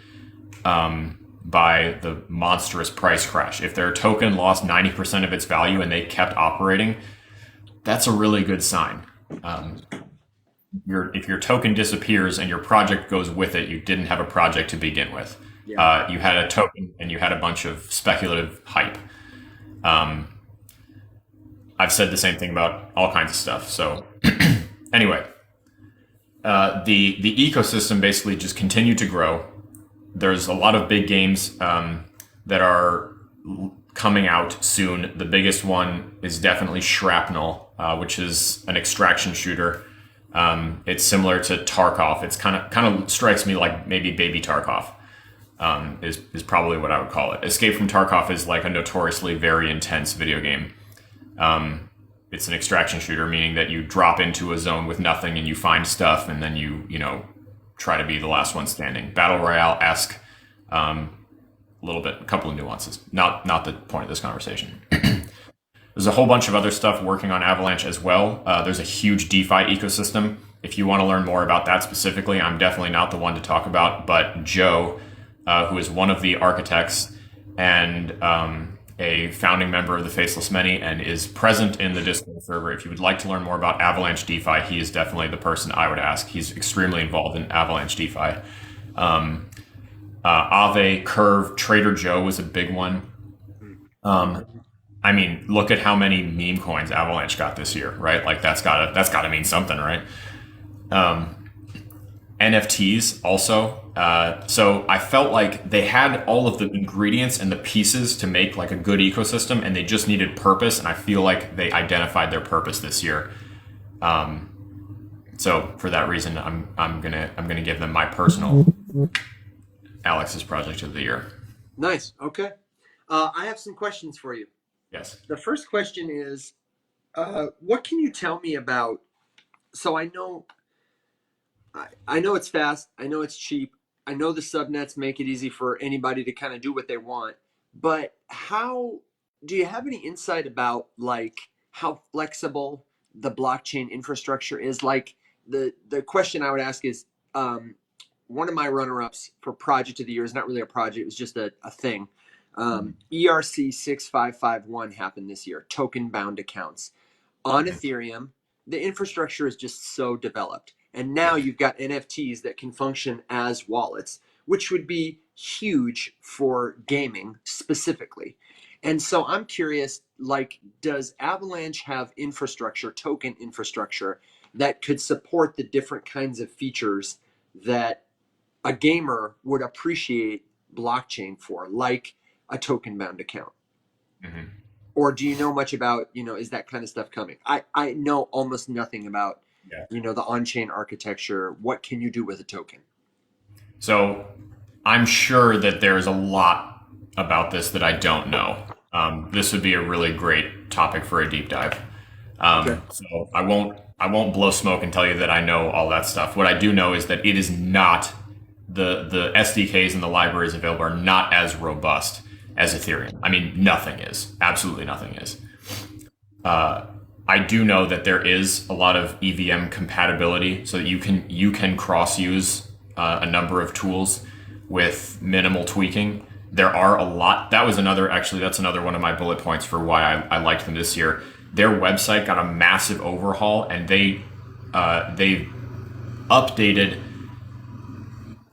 by the monstrous price crash. If their token lost 90% of its value and they kept operating, that's a really good sign. If your token disappears and your project goes with it, you didn't have a project to begin with. Yeah. You had a token and you had a bunch of speculative hype. I've said the same thing about all kinds of stuff. So anyway, the ecosystem basically just continued to grow. There's a lot of big games that are coming out soon. The biggest one is definitely Shrapnel, which is an extraction shooter. It's similar to Tarkov. It's kind of strikes me like maybe Baby Tarkov is probably what I would call it. Escape from Tarkov is like a notoriously very intense video game. It's an extraction shooter, meaning that you drop into a zone with nothing and you find stuff, and then you try to be the last one standing. Battle Royale-esque, a little bit, a couple of nuances. Not the point of this conversation. There's a whole bunch of other stuff working on Avalanche as well. There's a huge DeFi ecosystem. If you want to learn more about that specifically, I'm definitely not the one to talk about, but Joe, who is one of the architects and a founding member of the Faceless Many and is present in the Discord server. If you would like to learn more about Avalanche DeFi, he is definitely the person I would ask. He's extremely involved in Avalanche DeFi. Aave, Curve, Trader Joe was a big one. I mean, look at how many meme coins Avalanche got this year, right? Like that's gotta mean something, right? NFTs also. So I felt like they had all of the ingredients and the pieces to make like a good ecosystem, and they just needed purpose. And I feel like they identified their purpose this year. So for that reason, I'm gonna give them my personal Alex's project of the year. Nice. Okay. I have some questions for you. Yes. The first question is, what can you tell me about? So I know it's fast. I know it's cheap. I know the subnets make it easy for anybody to kind of do what they want. But how do you have any insight about like how flexible the blockchain infrastructure is? Like the question I would ask is, one of my runner-ups for project of the year is not really a project; it was just a thing. ERC 6551 happened this year. Token bound accounts on Ethereum. The infrastructure is just so developed. And now you've got NFTs that can function as wallets, which would be huge for gaming specifically. And so I'm curious, like, does Avalanche have infrastructure, token infrastructure, that could support the different kinds of features that a gamer would appreciate blockchain for, like a token bound account? Mm-hmm. Or do you know much about, is that kind of stuff coming? I know almost nothing about, Yeah. the on-chain architecture. What can you do with a token? So I'm sure that there's a lot about this that I don't know. This would be a really great topic for a deep dive. Okay. So I won't blow smoke and tell you that I know all that stuff. What I do know is that it is not the SDKs and the libraries available are not as robust as Ethereum. I mean, nothing is. Absolutely nothing is. I do know that there is a lot of EVM compatibility, so that you can cross use a number of tools with minimal tweaking. There are a lot. That's another one of my bullet points for why I liked them this year. Their website got a massive overhaul, and they updated.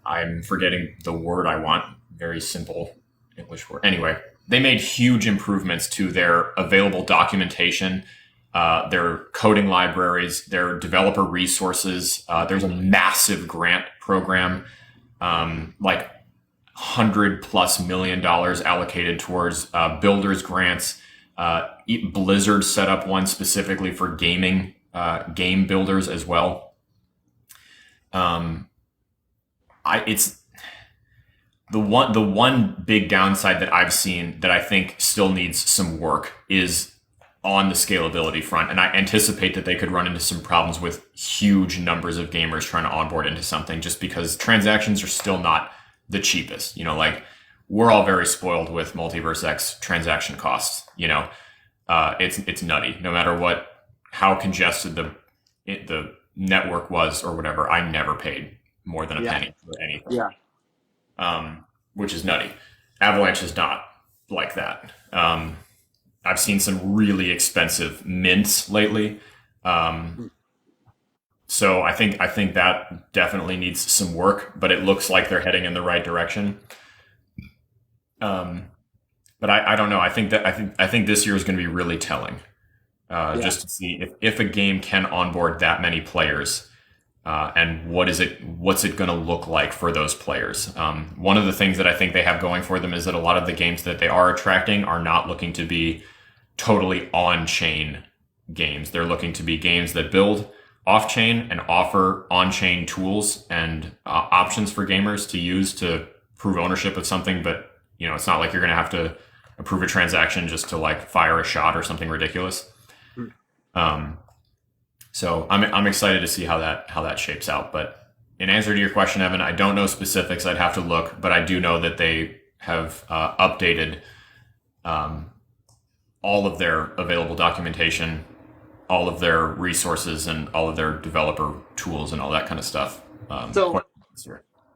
I'm forgetting the word I want. Very simple English word. Anyway, they made huge improvements to their available documentation, their coding libraries, their developer resources. There's a massive grant program, like $100+ million allocated towards builders grants. Blizzard set up one specifically for gaming, game builders as well. It's the one big downside that I've seen that I think still needs some work is on the scalability front, and I anticipate that they could run into some problems with huge numbers of gamers trying to onboard into something, just because transactions are still not the cheapest. Like, we're all very spoiled with Multiverse X transaction costs. It's nutty. No matter how congested the network was or whatever, I never paid more than a penny for anything. Yeah. Which is nutty. Avalanche is not like that. I've seen some really expensive mints lately. So I think that definitely needs some work, but it looks like they're heading in the right direction. But I don't know. I think this year is going to be really telling, just to see if a game can onboard that many players. And what's it going to look like for those players? One of the things that I think they have going for them is that a lot of the games that they are attracting are not looking to be totally on-chain games. They're looking to be games that build off-chain and offer on-chain tools and options for gamers to use to prove ownership of something. But it's not like you're going to have to approve a transaction just to like fire a shot or something ridiculous. So I'm excited to see how that shapes out. But in answer to your question, Evan, I don't know specifics. I'd have to look, but I do know that they have updated all of their available documentation, all of their resources, and all of their developer tools and all that kind of stuff.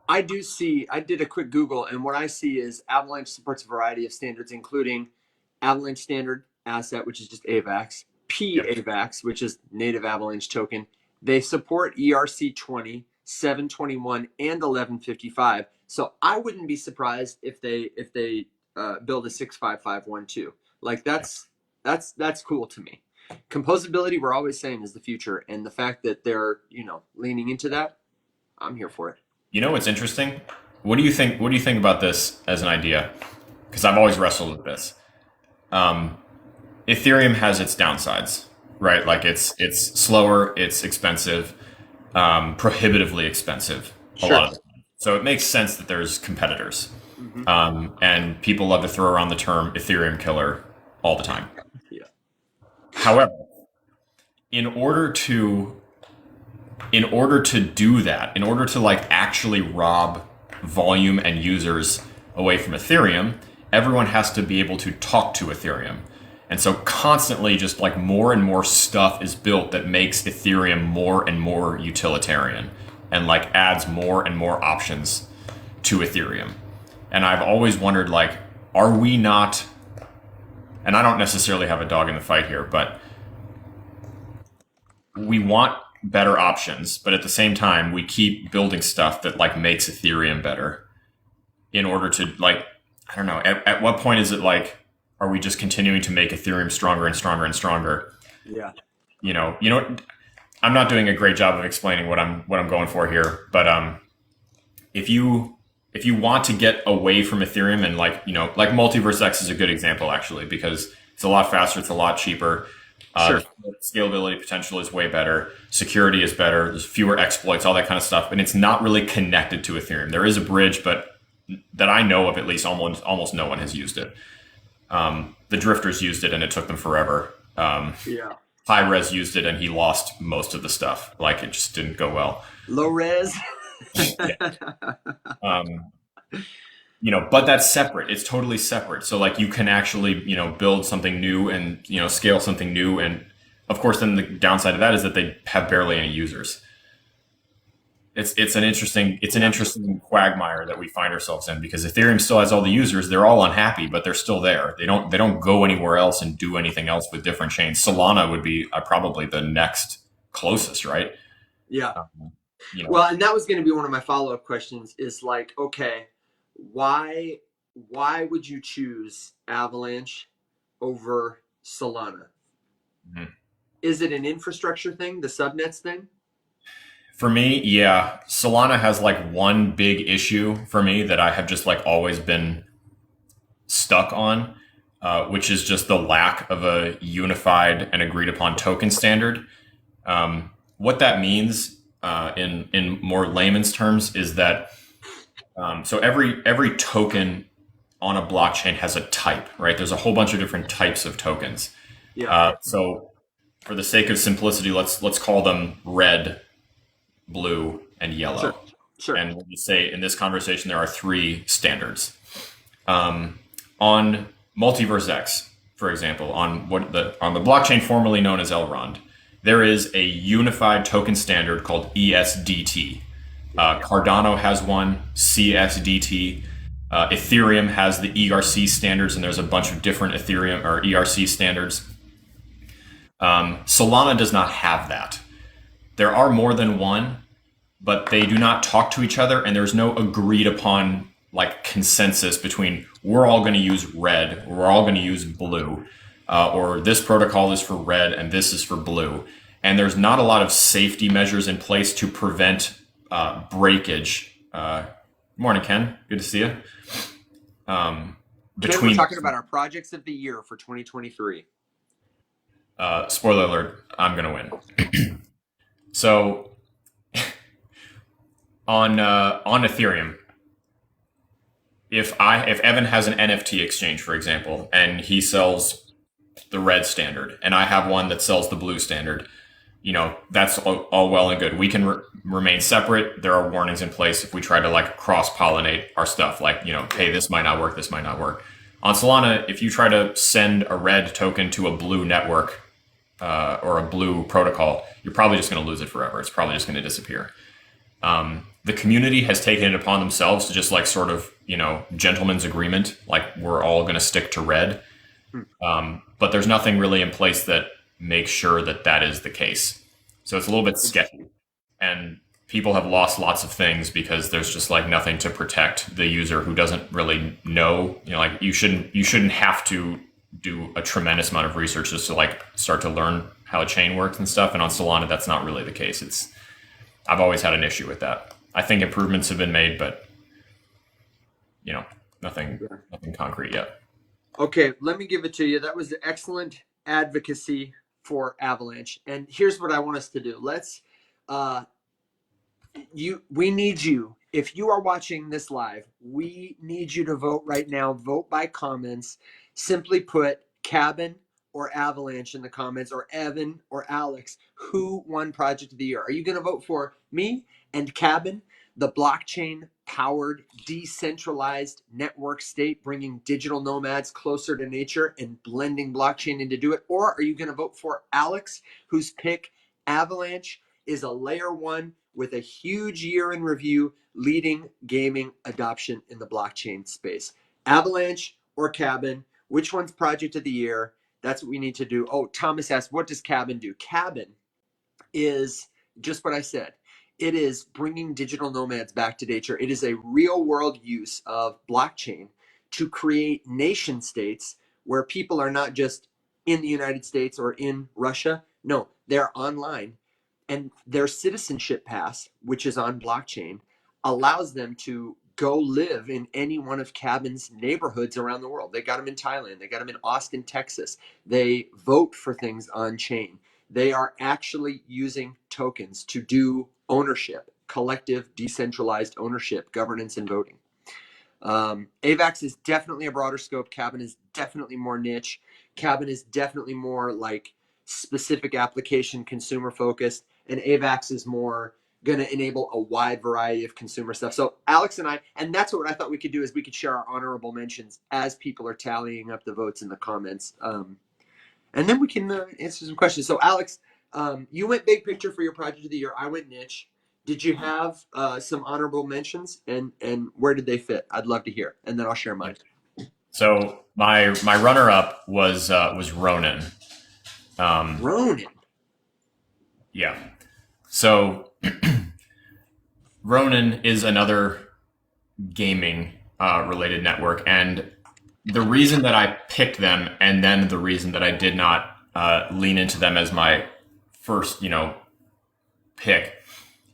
I did a quick Google, and what I see is Avalanche supports a variety of standards, including Avalanche Standard Asset, which is just AVAX, PAVAX, which is Native Avalanche Token. They support ERC20, 721, and 1155. So I wouldn't be surprised if they build a 65512. Like that's cool to me. Composability, we're always saying, is the future, and the fact that they're leaning into that, I'm here for it. What's interesting? What do you think about this as an idea? Because I've always wrestled with this. Ethereum has its downsides, right? Like it's slower, it's expensive, prohibitively expensive a lot of the time. So it makes sense that there's competitors. And people love to throw around the term Ethereum killer all the time. Yeah. However, in order to do that, in order to like actually rob volume and users away from Ethereum, everyone has to be able to talk to Ethereum. And so constantly just like more and more stuff is built that makes Ethereum more and more utilitarian and like adds more and more options to Ethereum. And I've always wondered, like, are we not, and I don't necessarily have a dog in the fight here, but we want better options, but at the same time, we keep building stuff that like makes Ethereum better in order to like, I don't know, at what point is it like, are we just continuing to make Ethereum stronger and stronger and stronger? Yeah. I'm not doing a great job of explaining what I'm going for here, but if you want to get away from Ethereum and like Multiverse X is a good example actually, because it's a lot faster, it's a lot cheaper. Sure. Scalability potential is way better. Security is better. There's fewer exploits, all that kind of stuff. And it's not really connected to Ethereum. There is a bridge, but that I know of, at least almost no one has used it. The drifters used it and it took them forever. High Res used it and he lost most of the stuff. Like it just didn't go well. Low res. But that's separate. It's totally separate. So like you can actually, build something new and, scale something new. And of course, then the downside of that is that they have barely any users. It's an interesting quagmire that we find ourselves in, because Ethereum still has all the users. They're all unhappy, but they're still there. They don't go anywhere else and do anything else with different chains. Solana would be probably the next closest, right? Yeah. You know, Well, and that was going to be one of my follow-up questions is like, okay, why would you choose Avalanche over Solana? mhm. Is it an infrastructure thing, the subnets thing? For me, yeah, Solana has like one big issue for me that I have just like always been stuck on, which is just the lack of a unified and agreed upon token standard. What that means in more layman's terms is that so every token on a blockchain has a type, right? There's a whole bunch of different types of tokens. Yeah. So for the sake of simplicity, let's call them red, blue, and Sure. yellow. Sure. And when we say in this conversation there are three standards. On Multiverse X, for example, on the blockchain formerly known as Elrond, there is a unified token standard called ESDT. Cardano has one, CSDT. Ethereum has the ERC standards, and there's a bunch of different Ethereum or ERC standards. Solana does not have that. There are more than one, but they do not talk to each other, and there's no agreed upon like consensus between we're all going to use red, or we're all going to use blue, or this protocol is for red and this is for blue. And there's not a lot of safety measures in place to prevent breakage. Morning, Ken. Good to see you. Ken, we're talking about our projects of the year for 2023. Spoiler alert, I'm going to win. So on Ethereum, if Evan has an NFT exchange, for example, and he sells the red standard, and I have one that sells the blue standard, that's all well and good. We can remain separate. There are warnings in place if we try to like cross pollinate our stuff. Like, hey, this might not work. This might not work. On Solana, if you try to send a red token to a blue network or a blue protocol, you're probably just going to lose it forever. It's probably just going to disappear. The community has taken it upon themselves to just like sort of, gentleman's agreement, like we're all going to stick to red. But there's nothing really in place that makes sure that that is the case. So it's a little bit sketchy. And people have lost lots of things because there's just like nothing to protect the user who doesn't really know. Like you shouldn't have to do a tremendous amount of research just to like start to learn how a chain works and stuff. And on Solana, that's not really the case. I've always had an issue with that. I think improvements have been made, but nothing concrete yet. Okay, let me give it to you. That was excellent advocacy for Avalanche. And here's what I want us to do. We need you. If you are watching this live, we need you to vote right now. Vote by comments. Simply put Cabin or Avalanche in the comments, or Evan or Alex. Who won Project of the Year? Are you going to vote for me and Cabin, the blockchain powered decentralized network state, bringing digital nomads closer to nature and blending blockchain in to do it? Or are you going to vote for Alex, whose pick Avalanche is a layer one with a huge year in review, leading gaming adoption in the blockchain space? Avalanche or Cabin? Which one's Project of the Year? That's what we need to do. Oh, Thomas asked, what does Cabin do? Cabin is just what I said. It is bringing digital nomads back to nature. It is a real world use of blockchain to create nation states where people are not just in the United States or in Russia. No, they're online. And their citizenship pass, which is on blockchain, allows them to go live in any one of Cabin's neighborhoods around the world. They got them in Thailand. They got them in Austin, Texas. They vote for things on chain. They are actually using tokens to do ownership, collective, decentralized ownership, governance, and voting. AVAX is definitely a broader scope. Cabin is definitely more niche. Cabin is definitely more like specific application, consumer focused. And AVAX is more going to enable a wide variety of consumer stuff. So Alex and I, and that's what I thought we could do, is we could share our honorable mentions as people are tallying up the votes in the comments. And and then we can answer some questions. So, Alex, you went big picture for your project of the year. I went niche. Did you have some honorable mentions, and where did they fit? I'd love to hear, and then I'll share mine. So my runner up was Ronin. Ronin. Yeah. So Ronin is another gaming related network, and the reason that I picked them, and then the reason that I did not lean into them as my first, pick,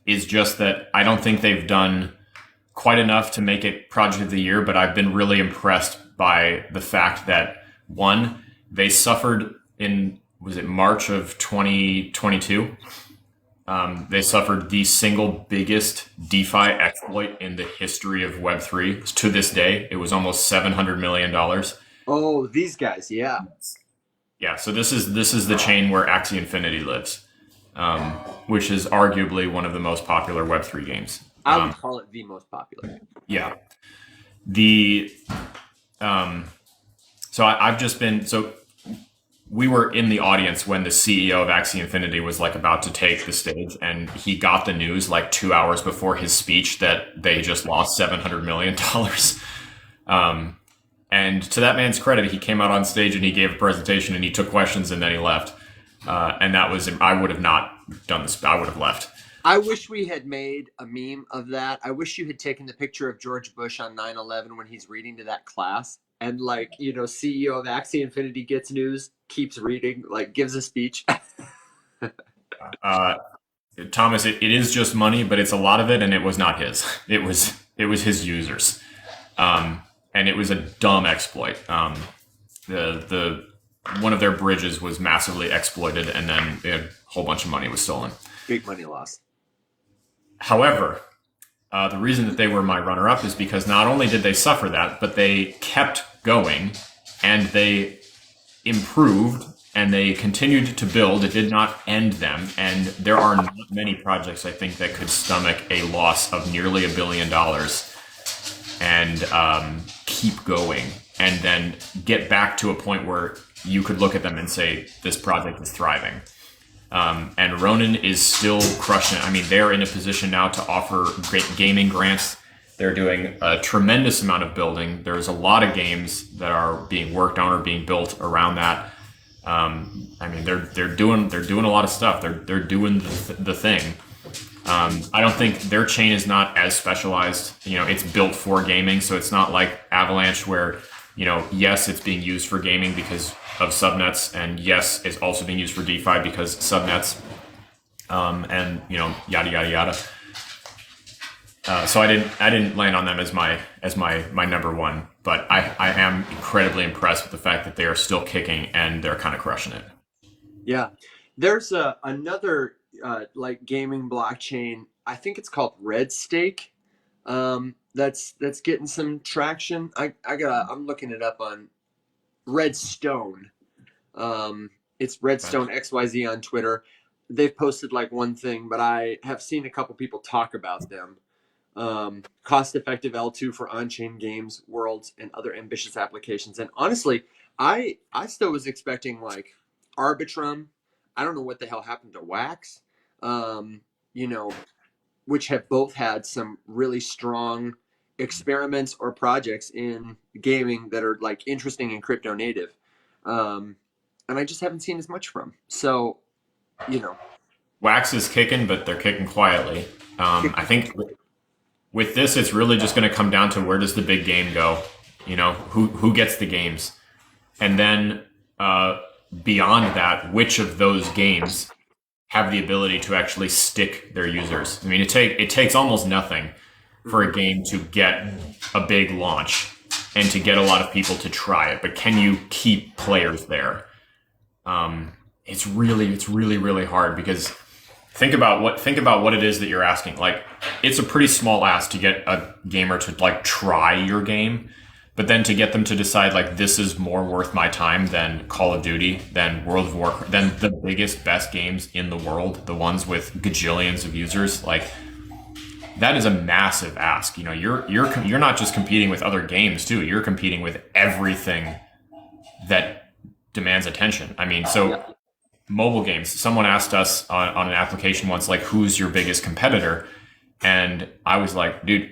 is just that I don't think they've done quite enough to make it project of the year. But I've been really impressed by the fact that, one, they suffered in, was it March of 2022? They suffered the single biggest DeFi exploit in the history of Web3. To this day, it was almost $700 million. Oh, these guys, yeah. Yeah, so this is the chain where Axie Infinity lives, which is arguably one of the most popular Web3 games. I would call it the most popular. Yeah. I've just been, we were in the audience when the CEO of Axie Infinity was like about to take the stage, and he got the news like 2 hours before his speech that they just lost $700 million. And to that man's credit, he came out on stage and he gave a presentation and he took questions and then he left. And that was, I would have not done this. I would have left. I wish we had made a meme of that. I wish you had taken the picture of George Bush on 9/11 when he's reading to that class. And CEO of Axie Infinity gets news, keeps reading, gives a speech. Thomas, it is just money, but it's a lot of it, and it was not his. It was his users, and it was a dumb exploit. The one of their bridges was massively exploited, and then a whole bunch of money was stolen. Big money loss. However, the reason that they were my runner-up is because not only did they suffer that, but they kept going, and they improved, and they continued to build. It did not end them, and there are not many projects, I think, that could stomach a loss of nearly $1 billion and keep going, and then get back to a point where you could look at them and say, this project is thriving. And Ronin is still crushing it. I mean, they're in a position now to offer great gaming grants. They're doing a tremendous amount of building. There's a lot of games that are being worked on or being built around that. I mean, they're doing a lot of stuff. They're doing the thing. I don't think their chain is not as specialized. It's built for gaming, so it's not like Avalanche where, yes, it's being used for gaming because of subnets, and yes, it's also being used for DeFi because subnets, and yada yada yada. So I didn't land on them as my number one, but I am incredibly impressed with the fact that they are still kicking and they're kind of crushing it. Yeah, there's another gaming blockchain. I think it's called Red Stake. That's getting some traction. I'm looking it up on Redstone. It's Redstone XYZ on Twitter. They've posted one thing, but I have seen a couple people talk about them. Cost-effective L2 for on-chain games, worlds, and other ambitious applications. And honestly, I still was expecting Arbitrum. I don't know what the hell happened to Wax. Which have both had some really strong experiments or projects in gaming that are interesting and crypto native. And I just haven't seen as much from. So, Wax is kicking, but they're kicking quietly. I think with this, it's really just going to come down to where does the big game go? Who gets the games? And then beyond that, which of those games have the ability to actually stick their users? I mean, it takes almost nothing for a game to get a big launch and to get a lot of people to try it, but can you keep players there? It's really hard, because think about what it is that you're asking. It's a pretty small ask to get a gamer to try your game, but then to get them to decide this is more worth my time than Call of Duty, than World of Warcraft, than the biggest, best games in the world, the ones with gajillions of users. That is a massive ask. You're not just competing with other games too. You're competing with everything that demands attention. I mean, so Yeah. mobile games. Someone asked us on an application once, like, who's your biggest competitor? And I was like, dude,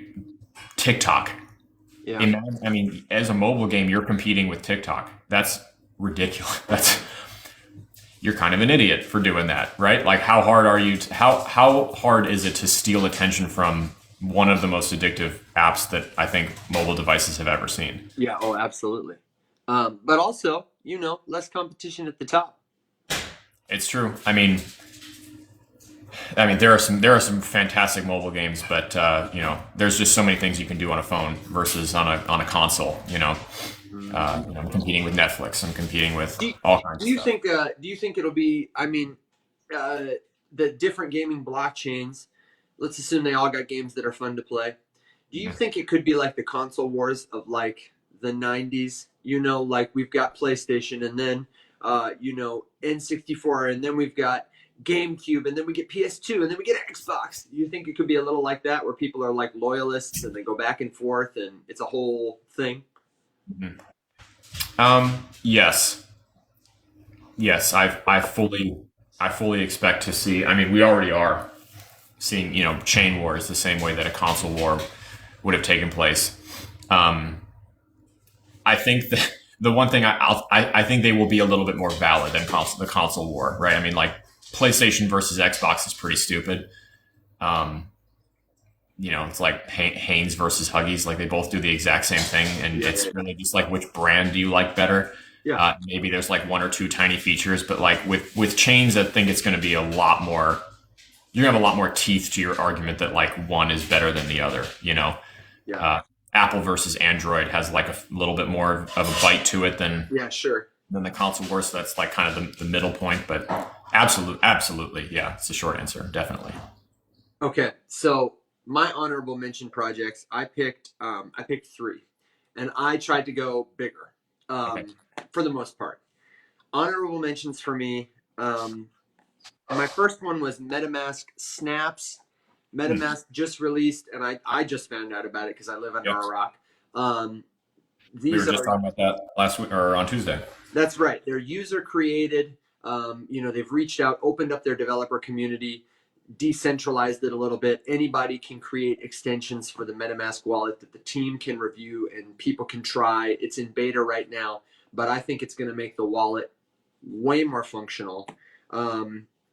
TikTok. Yeah. Imagine, I mean, as a mobile game, you're competing with TikTok. That's ridiculous. That's You're kind of an idiot for doing that, right? Like, how hard are you? How hard is it to steal attention from one of the most addictive apps that I think mobile devices have ever seen? Yeah. Oh, absolutely. But also, less competition at the top. It's true. I mean, there are some fantastic mobile games, but there's just so many things you can do on a phone versus on a console. I'm competing with Netflix. I'm competing with Do you, all kinds do of you stuff. think? Do you think it'll be? I mean, uh, the different gaming blockchains. Let's assume they all got games that are fun to play. Do you think it could be like the console wars of like the '90s? Like we've got PlayStation, and then N64, and then we've got GameCube, and then we get PS2, and then we get Xbox. Do you think it could be a little like that, where people are like loyalists and they go back and forth, and it's a whole thing? Mhm. Yes, yes. I fully expect to see. I mean, we already are seeing chain wars the same way that a console war would have taken place. Um, I think that the one thing I think they will be a little bit more valid than the console war, right? I mean, like PlayStation versus Xbox is pretty stupid. Um, it's like Hanes versus Huggies. Like they both do the exact same thing, and Yeah, it's really just like which brand do you like better? yeah, Maybe there's like one or two tiny features, but like with chains, I think it's going to be a lot more. You're gonna have a lot more teeth to your argument that like one is better than the other. yeah, Uh, Apple versus Android has like a little bit more of a bite to it yeah. Sure. than the console war. So that's like kind of the middle point. But absolutely, yeah, it's a short answer, definitely. Okay, so my honorable mention projects, I picked three, and I tried to go bigger, Okay. for the most part. Honorable mentions for me. My first one was MetaMask Snaps. Hmm. MetaMask just released, and I just found out about it because I live under Yep. a rock. Um, We were these just are talking about that last week or on Tuesday. That's right. They're user created. They've reached out, opened up their developer community, decentralized it a little bit. Anybody can create extensions for the MetaMask wallet that the team can review and people can try. It's in beta right now, but I think it's going to make the wallet way more functional.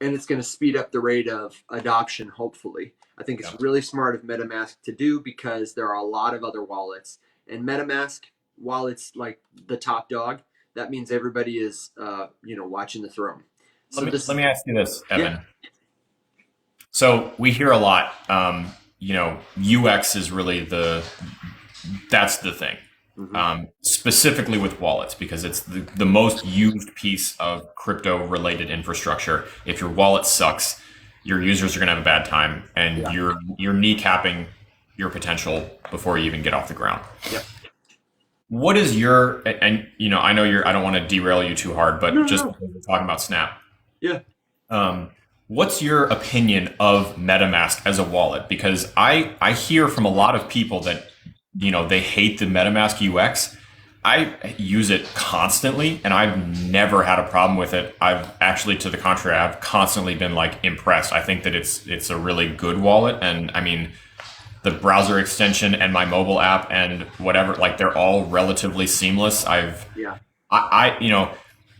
And it's going to speed up the rate of adoption, hopefully. I think it's Yep. really smart of MetaMask to do because there are a lot of other wallets. And MetaMask, while it's like the top dog, that means everybody is, watching the throne. Let So me this, let me ask you this, yeah, Evan. So we hear a lot. UX is really that's the thing. hmm Specifically with wallets, because it's the most used piece of crypto related infrastructure. If your wallet sucks, your users are going to have a bad time, and yeah, you're kneecapping your potential before you even get off the ground. yeah. What is your and I know I don't want to derail you too hard, No, but no, just no. because we're talking about Snap, Yeah, um, what's your opinion of MetaMask as a wallet? Because I hear from a lot of people that they hate the MetaMask UX. I use it constantly, and I've never had a problem with it. I've actually, to the contrary, I've constantly been like impressed. I think that it's a really good wallet, and I mean the browser extension and my mobile app and whatever, like they're all relatively seamless. yeah,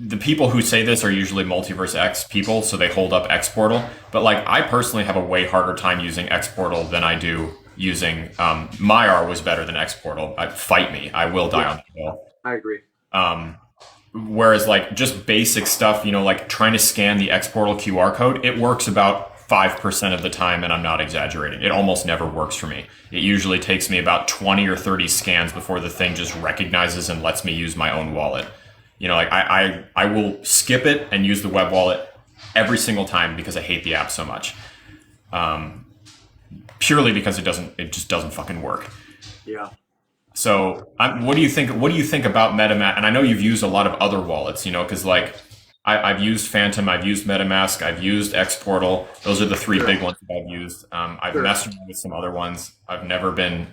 The people who say this are usually Multiverse X people, so they hold up Xportal. But like, I personally have a way harder time using Xportal than I do using Myar was better than Xportal. Fight me, I will die yeah. on that hill. I agree. Um, Whereas like just basic stuff, like trying to scan the Xportal QR code, it works about 5% of the time, and I'm not exaggerating. It almost never works for me. It usually takes me about 20 or 30 scans before the thing just recognizes and lets me use my own wallet. Like I will skip it and use the web wallet every single time because I hate the app so much. Purely because it just doesn't fucking work. Yeah. So, what do you think? What do you think about MetaMask? And I know you've used a lot of other wallets, because like I've used Phantom, I've used MetaMask, I've used Xportal. Those are the three Sure. big ones that I've used. I've Sure. messed around with some other ones. I've never been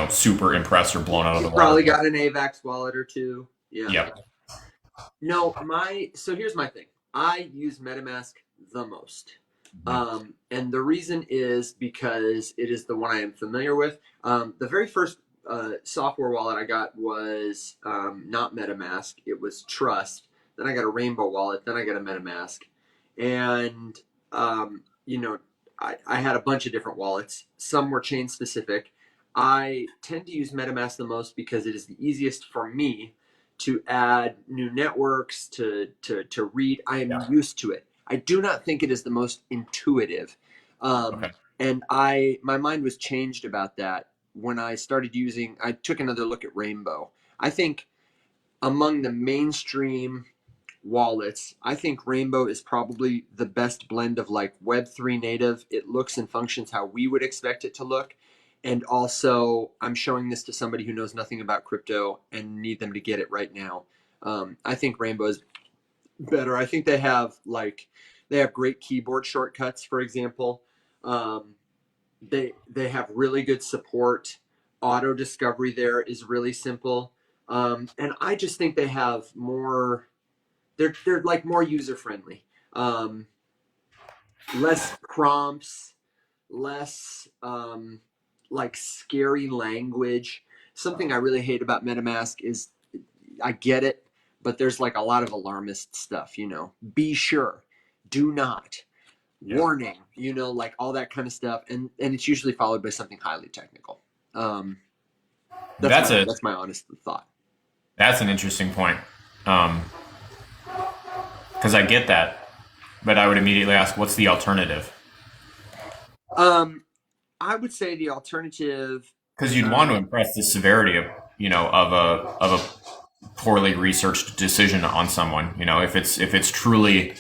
super impressed or blown out of the You've probably water. got an AVAX wallet or two. Yeah. Yep. No, so here's my thing. I use MetaMask the most. Mhm. And the reason is because it is the one I am familiar with. The very first software wallet I got was not MetaMask, it was Trust. Then I got a Rainbow wallet, then I got a MetaMask. And, you know, I had a bunch of different wallets. Some were chain specific. I tend to use MetaMask the most because it is the easiest for me to add new networks to read. I am Yeah. used to it. I do not think it is the most intuitive, Okay. and my mind was changed about that when I started using. I took another look at Rainbow. I think among the mainstream wallets, I think Rainbow is probably the best blend of like Web3 native. It looks and functions how we would expect it to look. And also, I'm showing this to somebody who knows nothing about crypto and need them to get it right now. I think Rainbow is better. I think they have great keyboard shortcuts, for example. Um, they have really good support. Auto discovery there is really simple. And I just think they have more they're like more user friendly, less prompts, less like scary language. Something I really hate about MetaMask is I get it, but there's like a lot of alarmist stuff. Be sure, do not, Yeah. warning. Like all that kind of stuff, and it's usually followed by something highly technical. Um, that's That's my a that's my honest thought. that's an interesting point. Um, because I get that, but I would immediately ask, what's the alternative? Um, I would say the alternative. Because you'd want to Um, impress the severity of a poorly researched decision on someone. If it's truly,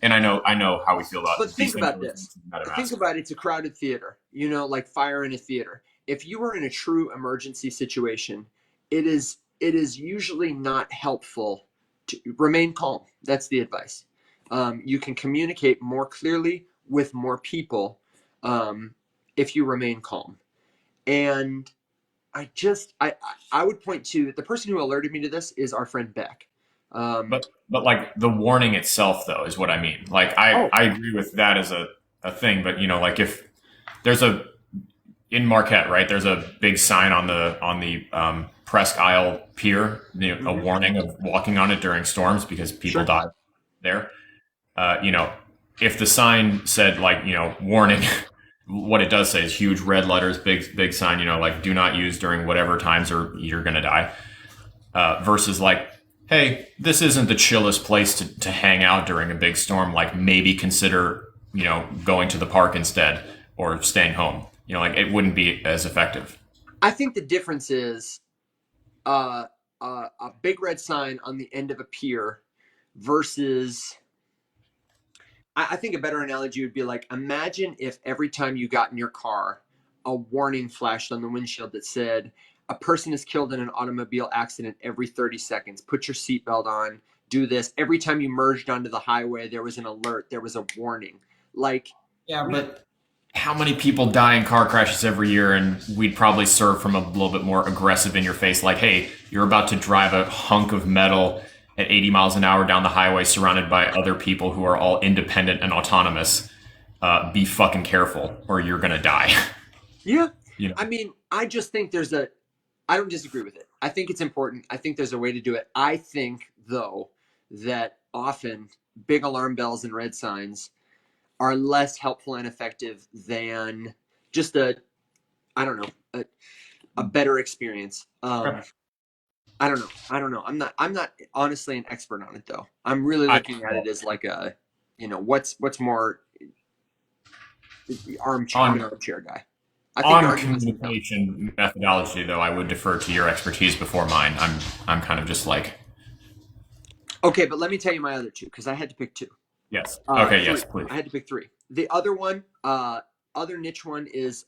and I know how we feel But about think about decentralization this. Think MetaMask. about it's a crowded theater, like fire in a theater. If you were in a true emergency situation, it is usually not helpful to remain calm. That's the advice. You can communicate more clearly with more people um, if you remain calm. And I would point to the person who alerted me to this is our friend Beck. Um, But like the warning itself, though, is what I mean. Like I oh, I agree with that as a thing, but like if there's a in Marquette, right? There's a big sign on the Presque Isle Pier, a mhm, warning of walking on it during storms because people sure. die there. Uh, you know, if the sign said like warning, what it does say is huge red letters, big sign, like do not use during whatever times or you're gonna die. Versus like, hey, this isn't the chillest place to hang out during a big storm. Like maybe consider going to the park instead or staying home. Like it wouldn't be as effective. I think the difference is uh, a big red sign on the end of a pier versus I think a better analogy would be like imagine if every time you got in your car a warning flashed on the windshield that said a person is killed in an automobile accident every 30 seconds, put your seatbelt on, do this. Every time you merged onto the highway there was an alert, there was a warning. Like Yeah, we but how many people die in car crashes every year? And we'd probably serve from a little bit more aggressive in your face, like, hey, you're about to drive a hunk of metal at 80 miles an hour down the highway surrounded by other people who are all independent and autonomous. Be fucking careful or you're going to die. Yeah. you know? I mean, I just think I don't disagree with it. I think it's important. I think there's a way to do it. I think, though, that often big alarm bells and red signs are less helpful and effective than just I don't know, a better experience. I don't know. I don't know. I'm not honestly an expert on it though. I'm really I, looking at it as like what's more armchair. I'm an on armchair guy. I think your on argument's compelling. communication methodology, though, I would defer to your expertise before mine. I'm kind of just like, Okay, but let me tell you my other two because I had to pick two. yes, okay, Three. yes, please, I had to pick three. The other one, other niche one is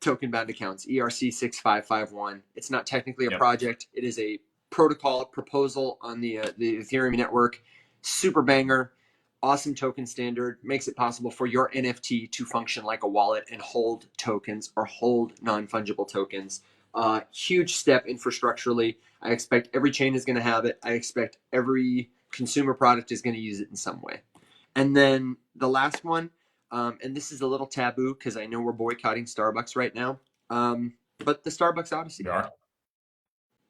token bound accounts, ERC 6551. It's not technically a yep, project. It is a protocol proposal on the Ethereum network. Super banger, awesome token standard. Makes it possible for your NFT to function like a wallet and hold tokens or hold non fungible tokens. Huge step infrastructurally. I expect every chain is going to have it. I expect every consumer product is going to use it in some way. And then the last one, and this is a little taboo because I know we're boycotting Starbucks right now, but the Starbucks Odyssey. We are.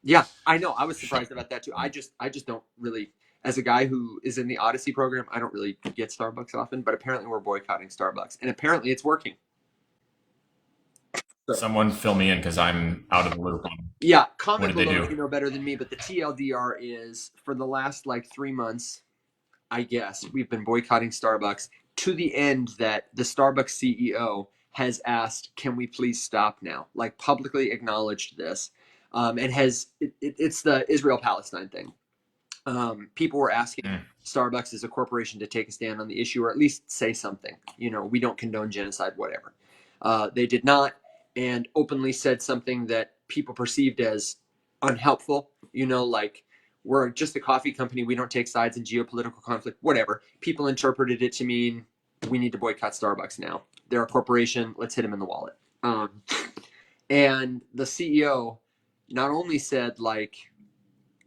Yeah, I know. I was surprised about that too. I just don't really, as a guy who is in the Odyssey program, I don't really get Starbucks often, but apparently we're boycotting Starbucks, and apparently it's working. So, Someone fill me in because I'm out of the loop. yeah, What comment did they below if do? you know better than me, but the TLDR is for the last like 3 months, I guess, we've been boycotting Starbucks to the end that the Starbucks CEO has asked, can we please stop now? Like publicly acknowledged this. It's the Israel Palestine thing. People were asking Mm. Starbucks as a corporation to take a stand on the issue or at least say something. You know, we don't condone genocide, whatever. They did not, and openly said something that people perceived as unhelpful. You know, like we're just a coffee company. We don't take sides in geopolitical conflict, whatever. People interpreted it to mean we need to boycott Starbucks now. They're a corporation. Let's hit them in the wallet. And the CEO not only said, like,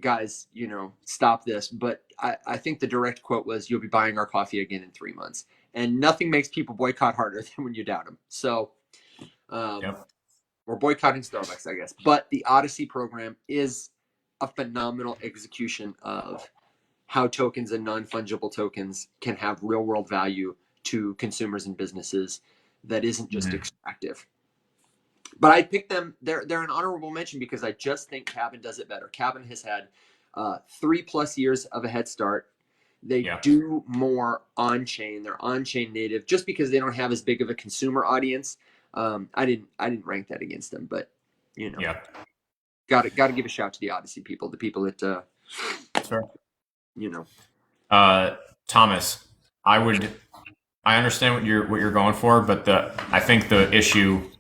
guys, you know, stop this. But I think the direct quote was, you'll be buying our coffee again in 3 months. And nothing makes people boycott harder than when you doubt them. So Yep. we're boycotting Starbucks, I guess. But the Odyssey program is a phenomenal execution of how tokens and non-fungible tokens can have real world value to consumers and businesses that isn't just extractive. But I picked them. They're an honorable mention because I just think Cabin does it better. Cabin has had 3+ years of a head start. They do more on chain. They're on chain native just because they don't have as big of a consumer audience. I didn't rank that against them, but you know, got to give a shout to the Odyssey people, the people that Sure. you know. Thomas, I understand what you're going for, but I think the issue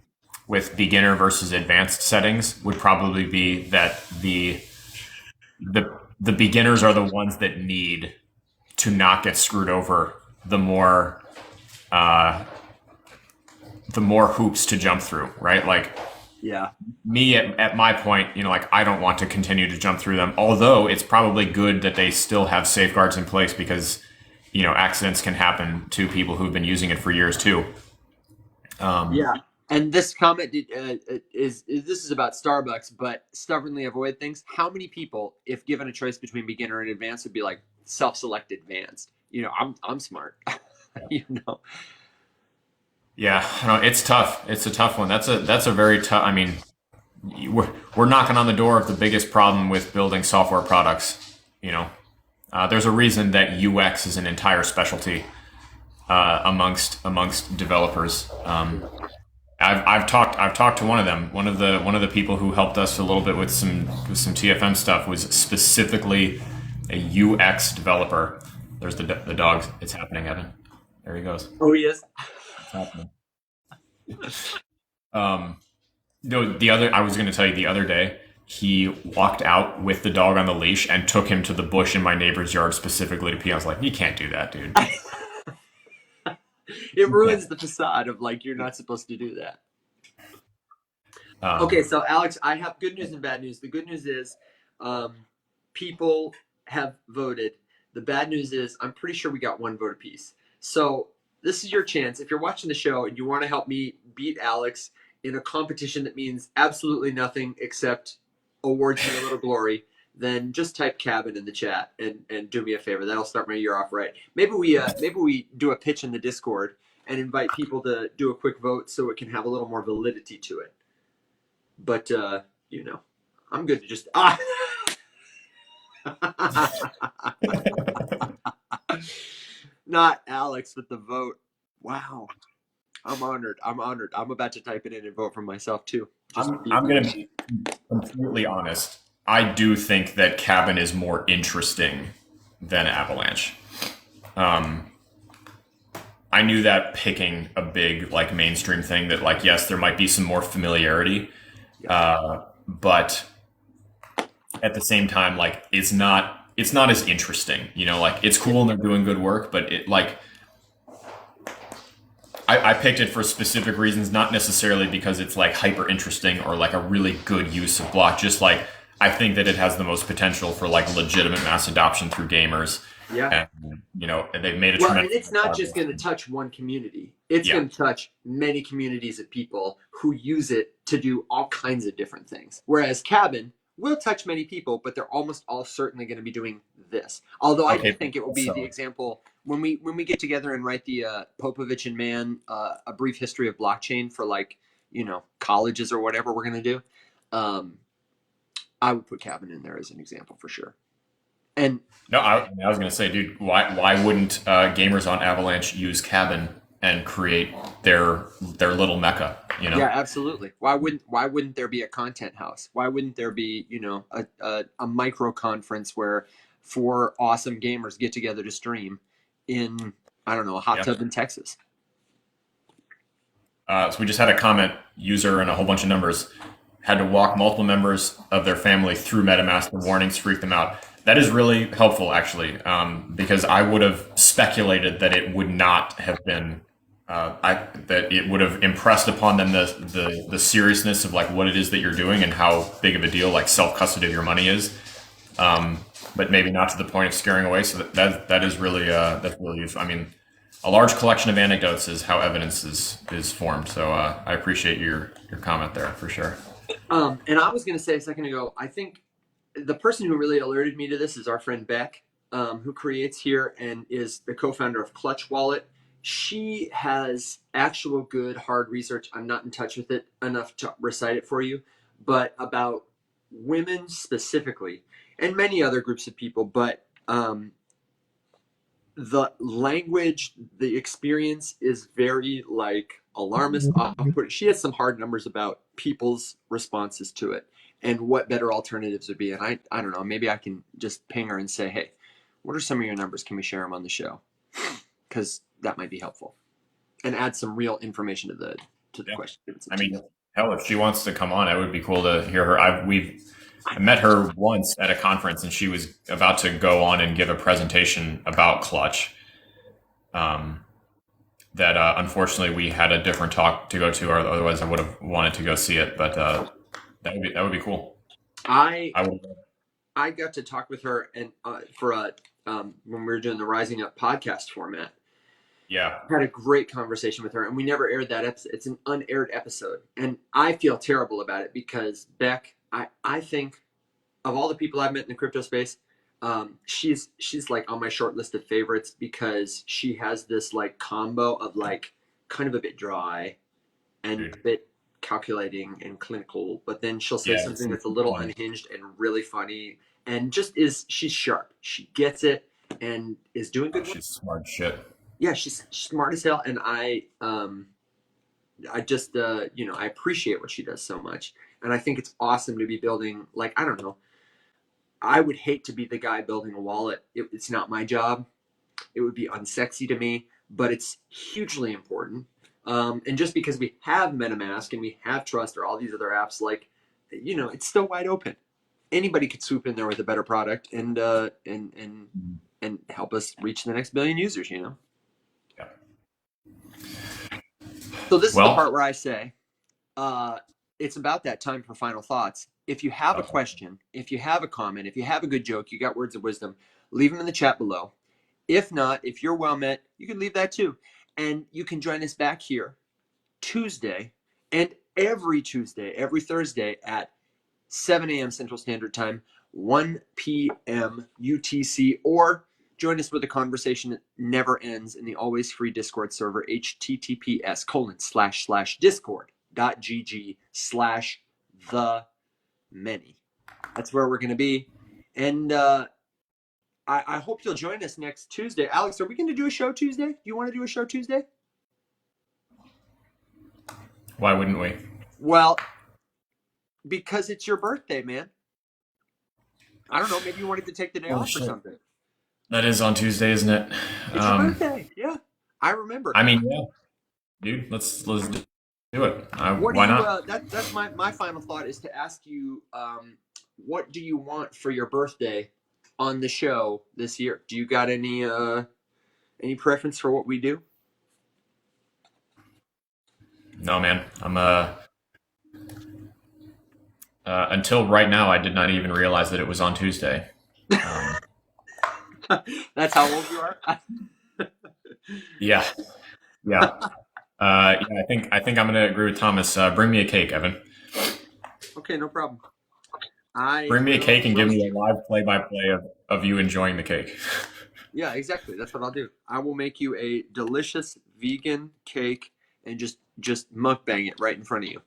with beginner versus advanced settings would probably be that the beginners are the ones that need to not get screwed over the more hoops to jump through, right? Like Yeah. me at my point, you know, like I don't want to continue to jump through them, although it's probably good that they still have safeguards in place because, you know, accidents can happen to people who've been using it for years too. Yeah. And this comment is this is about Starbucks, but stubbornly avoid things. How many people, if given a choice between beginner and advanced, would be like self-select advanced? You know, I'm smart. You know. Yeah, no, it's tough. It's a tough one. That's a very tough. I mean, we're knocking on the door of the biggest problem with building software products. You know, there's a reason that UX is an entire specialty amongst developers. I've talked to one of them. One of the people who helped us a little bit with some TFM stuff was specifically a UX developer. There's the dog. It's happening, Evan. There he goes. Oh, he is. It's happening. No, I was going to tell you the other day, he walked out with the dog on the leash and took him to the bush in my neighbor's yard specifically to pee. I was like, you can't do that, dude. It ruins the facade of like, you're not supposed to do that. Okay, so Alex, I have good news and bad news. The good news is people have voted. The bad news is I'm pretty sure we got one vote apiece. So this is your chance. If you're watching the show and you want to help me beat Alex in a competition that means absolutely nothing except awards me a little glory, then just type Cabin in the chat and do me a favor. That'll start my year off right. Maybe we do a pitch in the Discord and invite people to do a quick vote so it can have a little more validity to it. But you know, I'm good to just not Alex with the vote. Wow. I'm honored. I'm about to type it in and vote for myself too. I'm going to be completely honest. I do think that Cabin is more interesting than Avalanche. I knew that picking a big like mainstream thing that like, yes, there might be some more familiarity, but at the same time, like it's not as interesting, you know, like it's cool and they're doing good work, but it like I picked it for specific reasons, not necessarily because it's like hyper interesting or like a really good use of block. Just like I think that it has the most potential for like legitimate mass adoption through gamers. Yeah. And and they've made a Well, and tremendous it's not just going to touch one community. It's yeah. going to touch many communities of people who use it to do all kinds of different things. Whereas Cabin will touch many people, but they're almost all certainly going to be doing this. Although I do think it will be the example when we get together and write the Popovich and Mann a brief history of blockchain for like colleges or whatever we're going to do. I would put Cabin in there as an example for sure. And no, I was going to say, dude, why wouldn't gamers on Avalanche use Cabin and create their little mecca? Yeah, absolutely. Why wouldn't there be a content house? Why wouldn't there be a micro conference where 4 awesome gamers get together to stream in a hot tub in Texas? So we just had a comment user and a whole bunch of numbers had to walk multiple members of their family through MetaMask. The warnings freaked them out. That is really helpful, actually, because I would have speculated that it would not have been, that it would have impressed upon them the seriousness of like what it is that you're doing and how big of a deal like self-custody of your money is, but maybe not to the point of scaring away. So that is really that's really useful. I mean, a large collection of anecdotes is how evidence is formed. So I appreciate your comment there for sure. And I was going to say a second ago, I think the person who really alerted me to this is our friend Beck, who creates here and is the co-founder of Clutch Wallet. She has actual good hard research. I'm not in touch with it enough to recite it for you, but about women specifically and many other groups of people. But the language, the experience is very like alarmist. She has some hard numbers about people's responses to it and what better alternatives would be. And I don't know, maybe I can just ping her and say, hey, what are some of your numbers? Can we share them on the show? Because that might be helpful and add some real information to the question. I mean, hell, if she wants to come on, it would be cool to hear her. I met her once at a conference, and she was about to go on and give a presentation about Clutch. That unfortunately we had a different talk to go to, or otherwise I would have wanted to go see it. But that would be cool. I got to talk with her and for when we were doing the Rising Up podcast format. Yeah, I had a great conversation with her, and we never aired that episode. It's an unaired episode, and I feel terrible about it because Beck, I think of all the people I've met in the crypto space, she's like on my short list of favorites because she has this like combo of like kind of a bit dry and a bit calculating and clinical, but then she'll say something that's a little unhinged and really funny, and she's sharp. She gets it and is doing good. She's smart as shit. Yeah, she's smart as hell, and I just I appreciate what she does so much, and I think it's awesome to be building. Like, I don't know, I would hate to be the guy building a wallet. It's not my job. It would be unsexy to me, but it's hugely important. And just because we have MetaMask and we have Trust or all these other apps, like, it's still wide open. Anybody could swoop in there with a better product and help us reach the next billion users. Yeah. So this is the part where I say, it's about that time for final thoughts. If you have a question, if you have a comment, if you have a good joke, you got words of wisdom, leave them in the chat below. If not, if you're well met, you can leave that too. And you can join us back here Tuesday and every Tuesday, every Thursday at 7 a.m. Central Standard Time, 1 p.m. UTC, or join us where the conversation never ends in the always free Discord server, https://discord.gg/the-many. That's where we're going to be. And I hope you'll join us next Tuesday. Alex, are we going to do a show Tuesday? Do you want to do a show Tuesday? Why wouldn't we? Well, because it's your birthday, man. I don't know. Maybe you wanted to take the day off or something. That is on Tuesday, isn't it? It's your birthday. Yeah, I remember. I mean, yeah, dude. Let's do it. Why not? That's my final thought is to ask you, what do you want for your birthday on the show this year? Do you got any preference for what we do? No, man. I'm until right now, I did not even realize that it was on Tuesday. Um, That's how old you are. yeah, yeah, yeah. I think I'm gonna agree with Thomas. Bring me a cake, Evan. Okay, no problem. I Bring me a will cake and give roast me a you. live play-by-play of you enjoying the cake. Yeah, exactly. That's what I'll do. I will make you a delicious vegan cake and just mukbang it right in front of you.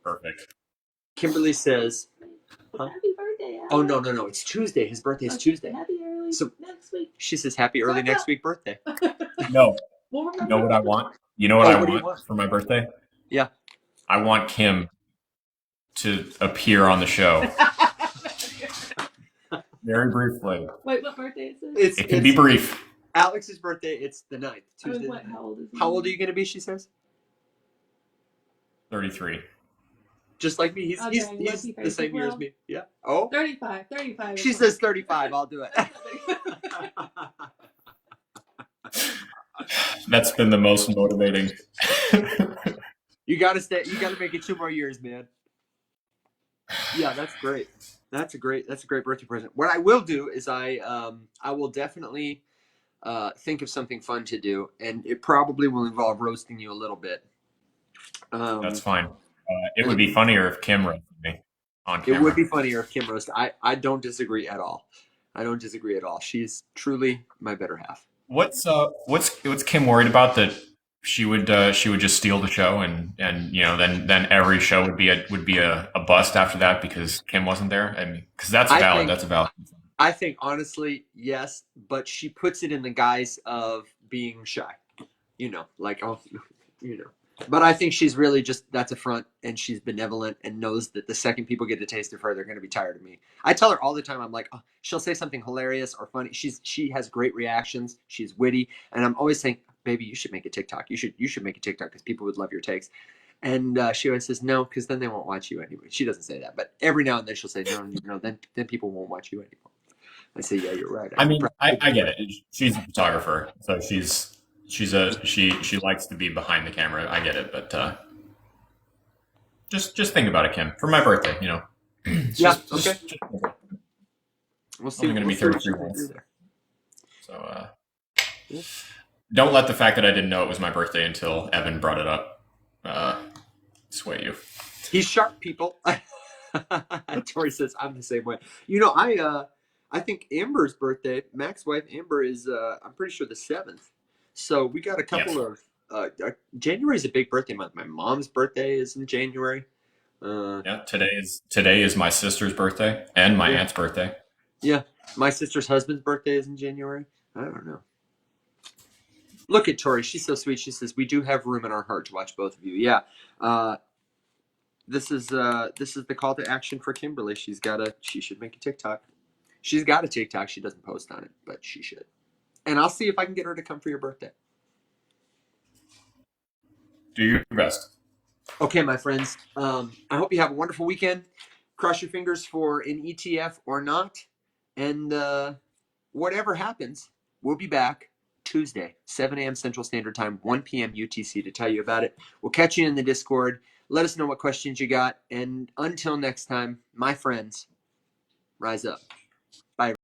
Perfect. Kimberly says, huh? Happy birthday, Alex. Oh no, it's Tuesday. His birthday is Tuesday. Happy early So next week. she says happy early next week birthday. No, We'll you know what remember. I want? You know what Oh, I what do you want want? for my birthday? Yeah. I want Kim to appear on the show very briefly. Wait, what birthday is it? It's It can be brief. Alex's birthday. It's the 9th. I mean, Tuesday. what? How old is he? How old are you gonna be? She says. 33. Just like me. He's Oh, he's, dang, he's lucky the same year as 34. me. Yeah. Oh. 35. 35. She says 35. I'll do it. That's been the most motivating. You gotta stay. You gotta make it 2 more years, man. Yeah, that's great. That's a great birthday present. What I will do is I will definitely think of something fun to do, and it probably will involve roasting you a little bit. That's fine. It would be funnier if Kim roasted me on It camera. would be funnier if Kim roasted. I don't disagree at all. I don't disagree at all. She's truly my better half. What's Kim worried about, that she would just steal the show, and then every show would be a bust after that because Kim wasn't there? I mean, because that's valid. That's a valid. I think honestly, yes, but she puts it in the guise of being shy. But I think she's really just, that's a front, and she's benevolent and knows that the second people get a taste of her, they're going to be tired of me. I tell her all the time, I'm like, oh, she'll say something hilarious or funny. She has great reactions. She's witty, and I'm always saying, baby, you should make a TikTok. You should make a TikTok because people would love your takes. And she always says no, because then they won't watch you anyway. She doesn't say that, but every now and then she'll say no. Then people won't watch you anymore. I say, yeah, you're right. I mean, I get it. She's a photographer, so she likes to be behind the camera. I get it, but just think about it, Kim, for my birthday. Yeah, okay. We'll see. I'm going to be 33 months. So Yeah. don't let the fact that I didn't know it was my birthday until Evan brought it up sway you. He's sharp, people. Tori says I'm the same way. I think Amber's birthday, Mac's wife Amber, is I'm pretty sure the 7th. So we got a couple of January is a big birthday month. My mom's birthday is in January. Yeah, today is my sister's birthday and my aunt's birthday. Yeah, my sister's husband's birthday is in January. I don't know. Look at Tori. She's so sweet. She says, we do have room in our heart to watch both of you. Yeah. This is the call to action for Kimberly. She should make a TikTok. She's got a TikTok. She doesn't post on it, but she should. And I'll see if I can get her to come for your birthday. Do your best. Okay, my friends. I hope you have a wonderful weekend. Cross your fingers for an ETF or not. And whatever happens, we'll be back Tuesday, 7 a.m. Central Standard Time, 1 p.m. UTC to tell you about it. We'll catch you in the Discord. Let us know what questions you got. And until next time, my friends, rise up. Bye.